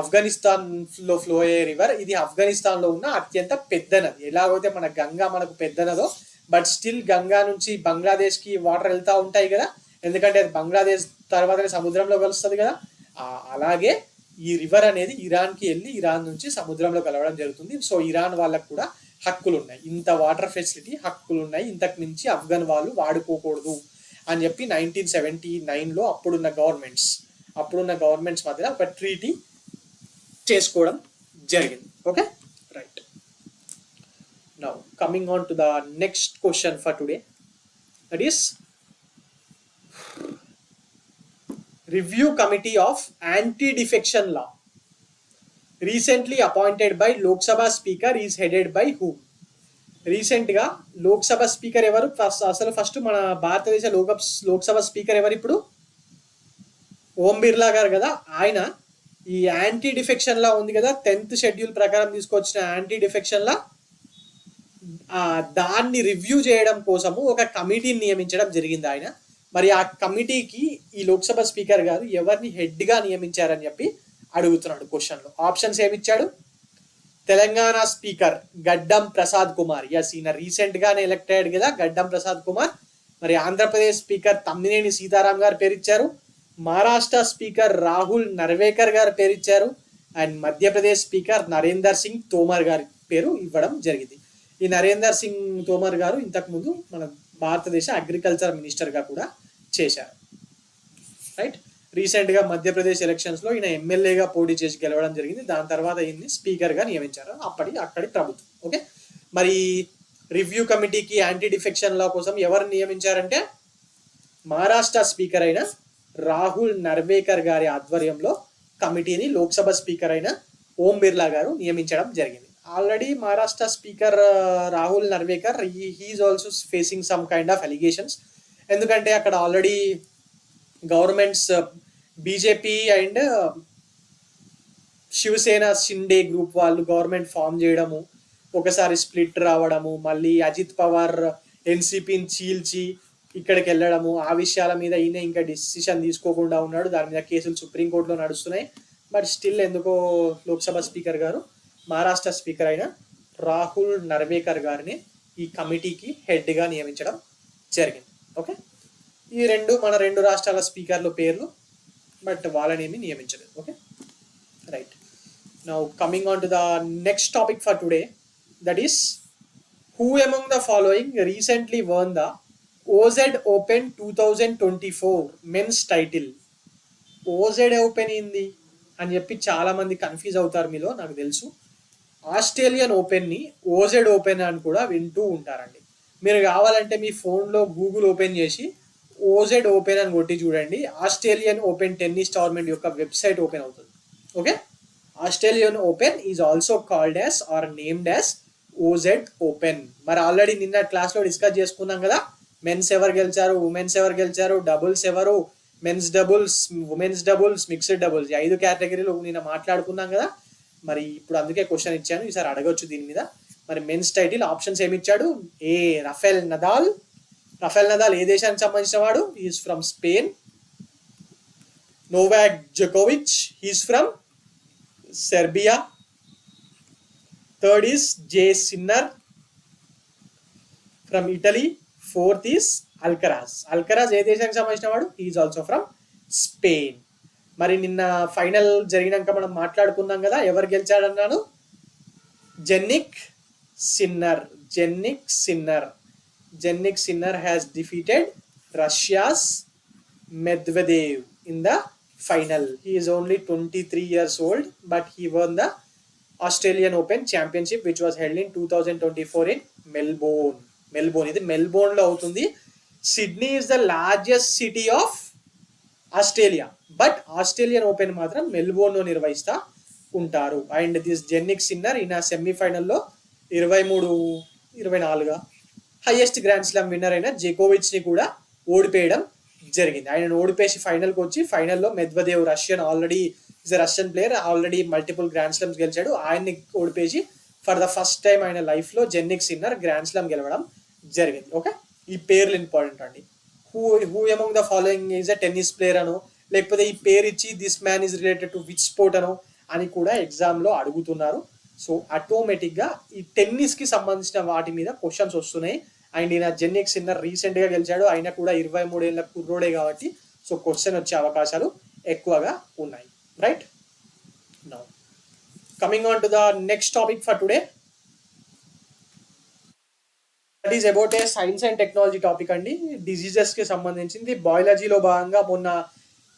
[SPEAKER 1] ఆఫ్ఘనిస్తాన్లో ఫ్లో అయ్యే రివర్, ఇది ఆఫ్ఘనిస్తాన్లో ఉన్న అత్యంత పెద్ద నది. ఎలాగైతే మన గంగా మనకు పెద్ద నదో, బట్ స్టిల్ గంగా నుంచి బంగ్లాదేశ్కి వాటర్ వెళ్తూ ఉంటాయి కదా, ఎందుకంటే అది బంగ్లాదేశ్ తర్వాతనే సముద్రంలో కలుస్తుంది కదా. అలాగే ఈ రివర్ అనేది ఇరాన్కి వెళ్ళి ఇరాన్ నుంచి సముద్రంలో కలవడం జరుగుతుంది. సో ఇరాన్ వాళ్ళకు కూడా హక్కులు ఉన్నాయి, ఇంత వాటర్ ఫెసిలిటీ హక్కులు ఉన్నాయి, ఇంతకు మించి ఆఫ్ఘన్ వాళ్ళు వాడుకోకూడదు అని చెప్పి 1979లో అప్పుడున్న గవర్నమెంట్స్ మధ్య ఒక ట్రీటీ చేసుకోవడం జరిగింది. Okay, right. Now coming on to the next question for today, that is review committee of anti defection law recently appointed by Lok Sabha Speaker is headed by whom? రీసెంట్గా లోక్సభ స్పీకర్ ఎవరు? ఫస్ట్ మన భారతదేశ లోక్సభ స్పీకర్ ఎవరు ఇప్పుడు? ఓం బిర్లా గారు కదా. ఆయన ఈ యాంటీ డిఫెక్షన్ లా ఉంది కదా, 10th షెడ్యూల్ ప్రకారం తీసుకొచ్చిన యాంటీ డిఫెక్షన్ లా, దాన్ని రివ్యూ చేయడం కోసము ఒక కమిటీని నియమించడం జరిగింది ఆయన. మరి ఆ కమిటీకి ఈ లోక్సభ స్పీకర్ గారు ఎవరిని హెడ్గా నియమించారని చెప్పి అడుగుతున్నాడు క్వశ్చన్లో. ఆప్షన్స్ ఏమిచ్చాడు? తెలంగాణ స్పీకర్ గడ్డం ప్రసాద్ కుమార్, ఎస్ ఈయన రీసెంట్గానే ఎలక్ట్ అయ్యాడు కదా గడ్డం ప్రసాద్ కుమార్. మరి ఆంధ్రప్రదేశ్ స్పీకర్ తమ్మినేని సీతారాం గారు పేరిచ్చారు, మహారాష్ట్ర స్పీకర్ రాహుల్ నర్వేకర్ గారు పేరిచ్చారు, అండ్ మధ్యప్రదేశ్ స్పీకర్ నరేందర్ సింగ్ తోమర్ గారి పేరు ఇవ్వడం జరిగింది. ఈ నరేందర్ సింగ్ తోమర్ గారు ఇంతకుముందు మన భారతదేశ అగ్రికల్చర్ మినిస్టర్గా కూడా చేశారు. రైట్. రీసెంట్గా మధ్యప్రదేశ్ ఎలక్షన్స్లో ఈయన ఎమ్మెల్యేగా పోటీ చేసి గెలవడం జరిగింది. దాని తర్వాత ఈయన్ని స్పీకర్గా నియమించారు అక్కడి ప్రభుత్వం. ఓకే, మరి రివ్యూ కమిటీకి యాంటీ డిఫెక్షన్ లా కోసం ఎవరు నియమించారంటే మహారాష్ట్ర స్పీకర్ అయిన రాహుల్ నర్వేకర్ గారి ఆధ్వర్యంలో కమిటీని లోక్సభ స్పీకర్ అయిన ఓం బిర్లా గారు నియమించడం జరిగింది. Already Maharashtra speaker Rahul Narwekar he is also facing some kind of allegations. ఎందుకంటే అక్కడ already governments BJP and Shiv Sena Shinde group వాళ్ళు గవర్నమెంట్ ఫామ్ చేయడము, ఒకసారి స్ప్లిట్ రావడము, మళ్ళీ అజిత్ పవార్ ఎన్సీపీని చీల్చి ఇక్కడికి వెళ్ళడము, ఆ విషయాల మీద ఈయన ఇంకా డిసిషన్ తీసుకోకుండా ఉన్నాడు. దాని మీద కేసులు సుప్రీంకోర్టులో నడుస్తున్నాయి. బట్ స్టిల్ ఎందుకో లోక్సభ స్పీకర్ గారు మహారాష్ట్ర స్పీకర్ అయిన రాహుల్ నర్వేకర్ గారిని ఈ కమిటీకి హెడ్గా నియమించడం జరిగింది. ఓకే, ఈ మన రెండు రాష్ట్రాల స్పీకర్ల పేర్లు, బట్ వాళ్ళనేమి నియమించలేదు. Okay, right. Now coming on to the next topic for today, that is who among the following recently won the OZ Open 2024 men's title? OZ Open ఏంది అని చెప్పి చాలా మంది కన్ఫ్యూజ్ అవుతారు మీలో, నాకు తెలుసు. ఆస్ట్రేలియన్ ఓపెన్ని ఓజెడ్ ఓపెన్ అని కూడా వింటూ ఉంటారండి. మీరు కావాలంటే మీ ఫోన్లో గూగుల్ ఓపెన్ చేసి ఓజెడ్ ఓపెన్ అని కొట్టి చూడండి, ఆస్ట్రేలియన్ ఓపెన్ టెన్నిస్ టోర్నమెంట్ యొక్క వెబ్సైట్ ఓపెన్ అవుతుంది. Okay, Australian Open is also called as or named as OZ open. మరి ఆల్రెడీ నిన్న క్లాస్లో డిస్కస్ చేసుకున్నాం కదా, మెన్స్ ఎవరు గెలిచారు, ఉమెన్స్ ఎవరు గెలిచారు, డబుల్స్ ఎవరు, men's doubles, women's doubles, mixed doubles, 5 కేటగిరీలు నిన్న మాట్లాడుకున్నాం కదా. మరి ఇప్పుడు అందుకే క్వశ్చన్ ఇచ్చాను, ఈసారి అడగొచ్చు దీని మీద. మరి మెన్స్ టైటిల్ ఆప్షన్స్ ఏమి ఇచ్చాడు? A Rafael Nadal. Rafael Nadal ఏ దేశానికి సంబంధించిన వాడు? Is from Spain. నోవాక్ జోకోవిచ్, he's from Serbia. Third is J Sinner from Italy. Fourth is Alcaraz. Alcaraz ఏ దేశానికి సంబంధించిన వాడు? Is also from Spain. మరి నిన్న ఫైనల్ జరిగినాక మనం మాట్లాడుకున్నాం కదా, ఎవరు గెలిచాడన్నాను? Jannik Sinner. Jannik Sinner has defeated Russia's Medvedev in the final. He is only 23 years old, but he won the Australian Open Championship which was held in 2024 in Melbourne. ఇది మెల్బోర్న్లో అవుతుంది. Sydney is the largest city of Australia, but Australian open మాత్రం మెల్బోర్న్లో నిర్వహిస్తూ ఉంటారు. అండ్ దిస్ జెన్నిక్ సిన్నర్ ఈయన సెమీఫైనల్లో 23-24 హైయెస్ట్ గ్రాండ్ స్లామ్ విన్నర్ అయిన జోకోవిచ్ని కూడా ఓడిపోయడం జరిగింది. ఆయన ఓడిపేసి ఫైనల్కి వచ్చి ఫైనల్లో Medvedev already is a Russian player, already multiple grand slams గెలిచాడు. ఆయన్ని ఓడిపేసి ఫర్ ద ఫస్ట్ టైం ఆయన లైఫ్లో జెన్నిక్ సిన్నర్ గ్రాండ్ స్లామ్ గెలవడం జరిగింది. ఓకే, ఈ పేర్లు ఇంపార్టెంట్ అండి. Who among the following is a tennis player అనో, లేకపోతే ఈ పేరు ఇచ్చి this man is related to which sport అనో అని కూడా ఎగ్జామ్లో అడుగుతున్నారు. సో ఆటోమేటిక్గా ఈ టెన్నిస్కి సంబంధించిన వాటి మీద క్వశ్చన్స్ వస్తున్నాయి. అండ్ ఈయన జెన్నిక్ సిన్నర్ రీసెంట్గా గెలిచాడు, ఆయన కూడా 23 ఏళ్ళ కుర్రోడే కాబట్టి సో క్వశ్చన్ వచ్చే అవకాశాలు ఎక్కువగా ఉన్నాయి. Right, now coming on to the next topic for today, that is about a science and technology topic అండి. డిజీజెస్కి సంబంధించింది. బయాలజీలో భాగంగా మొన్న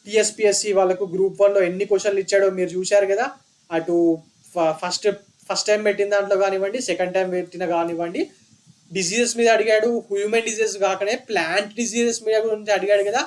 [SPEAKER 1] టీఎస్పిఎస్సి వాళ్ళకు గ్రూప్ 1లో ఎన్ని క్వశ్చన్లు ఇచ్చాడో మీరు చూశారు కదా. అటు ఫస్ట్ టైం పెట్టిన దాంట్లో కానివ్వండి, సెకండ్ టైం పెట్టిన కానివ్వండి, డిసీజెస్ మీద అడిగాడు. హ్యూమన్ డిసీజెస్ కాకనే ప్లాంట్ డిసీజెస్ మీద గురించి అడిగాడు కదా.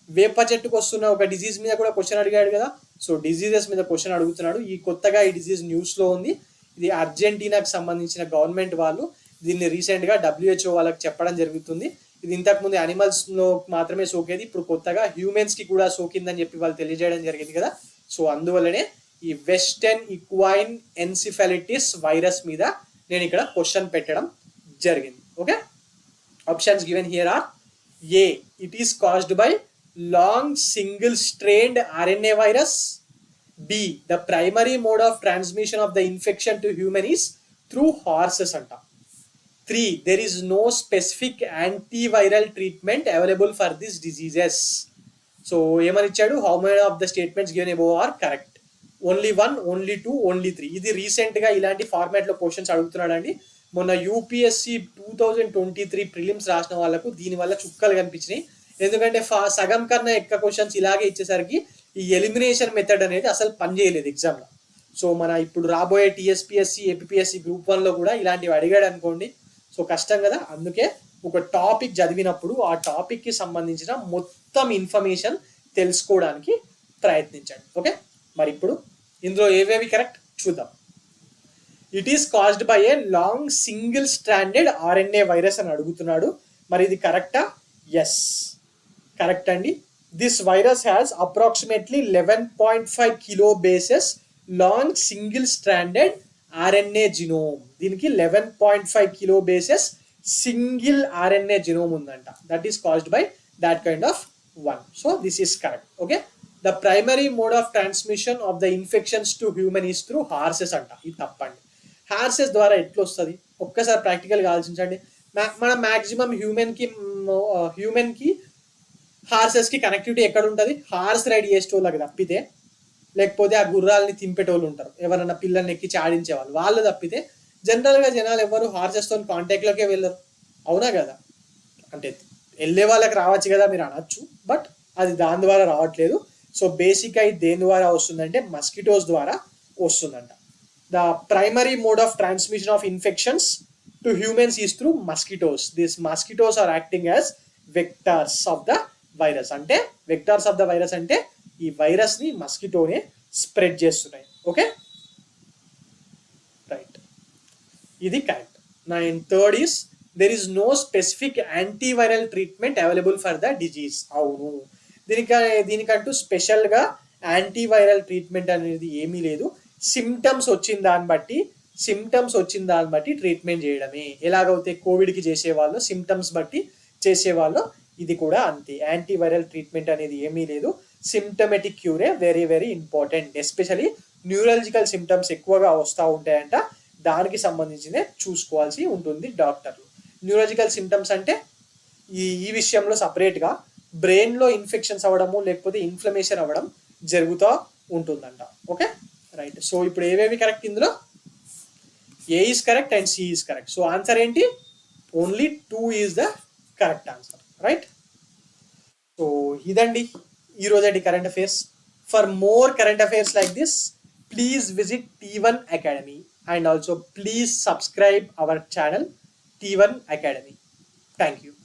[SPEAKER 1] వేప చెట్టుకు వస్తున్న ఒక డిసీజ్ మీద కూడా క్వశ్చన్ అడిగాడు కదా. సో డిసీజెస్ మీద క్వశ్చన్ అడుగుతున్నాడు. ఈ కొత్తగా ఈ డిసీజ్ న్యూస్లో ఉంది. ఇది అర్జెంటీనాకు సంబంధించిన గవర్నమెంట్ వాళ్ళు దీన్ని రీసెంట్గా WHO వాళ్ళకి చెప్పడం జరుగుతుంది. ఇది ఇంతకుముందు యానిమల్స్లో మాత్రమే సోకేది, ఇప్పుడు కొత్తగా హ్యూమన్స్కి కూడా సోకిందని చెప్పి వాళ్ళు తెలియజేయడం జరిగింది కదా. సో అందువల్లనే ఈ వెస్టర్న్ ఈక్వైన్ ఎన్సిఫెలిటిస్ వైరస్ మీద నేను ఇక్కడ క్వశ్చన్ పెట్టడం జరిగింది. Okay, options given here are: A, it is caused by long single strained RNA virus. B, the primary mode of transmission of the infection to human is through horses anta. 3, there is no specific antiviral treatment available for these diseases. So ఏమని ఇచ్చాడు? How many of the statements given above are correct? Only 1, only 2, only 3. ఇది రీసెంట్గా ఇలాంటి ఫార్మాట్లో క్వశ్చన్స్ అడుగుతున్నాడు అండి. మొన్న UPSC 2023 ప్రిలిమ్స్ రాసిన వాళ్ళకు దీనివల్ల చుక్కలు కనిపించినాయి. ఎందుకంటే సగం కన్నా ఎక్కువ క్వశ్చన్స్ ఇలాగే ఇచ్చేసరికి ఈ ఎలిమినేషన్ మెథడ్ అనేది అసలు పనిచేయలేదు ఎగ్జామ్లో. సో మన ఇప్పుడు రాబోయే టీఎస్పిఎస్సి, ఏపీఎస్సి గ్రూప్ 1లో కూడా ఇలాంటివి అడిగాడు అనుకోండి, సో కష్టం కదా. అందుకే ఒక టాపిక్ చదివినప్పుడు ఆ టాపిక్కి సంబంధించిన మొత్తం ఇన్ఫర్మేషన్ తెలుసుకోవడానికి ప్రయత్నించండి. ఓకే, మరి ఇప్పుడు ఇందులో ఏవేవి కరెక్ట్ చూద్దాం. It is caused by a long single stranded RNA virus అని అడుగుతున్నాడు. మరి ఇది కరెక్టా? ఎస్, కరెక్ట్ అండి. This virus has approximately 11.5 kilo bases long single stranded RNA genome. దీనికి 11.5 kilo bases single RNA genome ఉందంట. That is caused by that kind of one. So this is correct. Okay, the primary mode of transmission of the infections to human is through horses అంట. ఇది తప్పండి. హార్సెస్ ద్వారా ఎట్లా వస్తుంది ఒక్కసారి ప్రాక్టికల్గా ఆలోచించండి. మన మ్యాక్సిమం హ్యూమన్కి హార్సెస్కి కనెక్టివిటీ ఎక్కడ ఉంటుంది? హార్స్ రైడ్ చేసేటోళ్ళకి తప్పితే, లేకపోతే ఆ గుర్రాలని తింపేటోళ్ళు ఉంటారు, ఎవరన్నా పిల్లల్ని ఎక్కి చాడించే వాళ్ళు తప్పితే జనరల్గా జనాలు ఎవరు హార్సెస్తో కాంటాక్ట్లోకే వెళ్ళరు. అవునా కదా? అంటే వెళ్ళే వాళ్ళకి రావచ్చు కదా మీరు అనొచ్చు, బట్ అది దాని ద్వారా రావట్లేదు. సో బేసిక్గా ఇది దేని ద్వారా వస్తుందంటే మస్కిటోస్ ద్వారా వస్తుందంట. The primary mode of transmission of infections to humans is through mosquitoes. These mosquitoes are acting as vectors of the virus. అంటే vectors of the virus అంటే ఈ వైరస్ ని మస్కిటోనే స్ప్రెడ్ చేస్తున్నాయి. ఓకే, రైట్, ఇది correct. And third is there is no specific antiviral treatment available for the disease. అవును, దీనికంటూ స్పెషల్గా యాంటీవైరల్ ట్రీట్మెంట్ అనేది ఏమీ లేదు. సిమ్టమ్స్ వచ్చిన దాన్ని బట్టి ట్రీట్మెంట్ చేయడమే. ఎలాగైతే కోవిడ్కి చేసేవాళ్ళు సిమ్టమ్స్ బట్టి చేసేవాళ్ళు, ఇది కూడా అంతే. యాంటీవైరల్ ట్రీట్మెంట్ అనేది ఏమీ లేదు. Symptomatic cure very very important. Especially neurological symptoms ఎక్కువగా వస్తూ ఉంటాయంట, దానికి సంబంధించినే చూసుకోవాల్సి ఉంటుంది డాక్టర్లు. న్యూరలజికల్ సిమ్టమ్స్ అంటే ఈ విషయంలో సపరేట్గా బ్రెయిన్లో ఇన్ఫెక్షన్స్ అవ్వడము లేకపోతే ఇన్ఫ్లమేషన్ అవ్వడం జరుగుతూ ఉంటుందంట. Okay, right. సో ఇప్పుడు ఏవేవి కరెక్ట్? ఇందులో A is correct and C is correct. So answer ఏంటి? Only 2 is the correct answer, right. So ఇదండి ఈరోజు current affairs. For more current affairs like this, please visit T1 Academy and also please subscribe our channel T1 Academy. Thank you.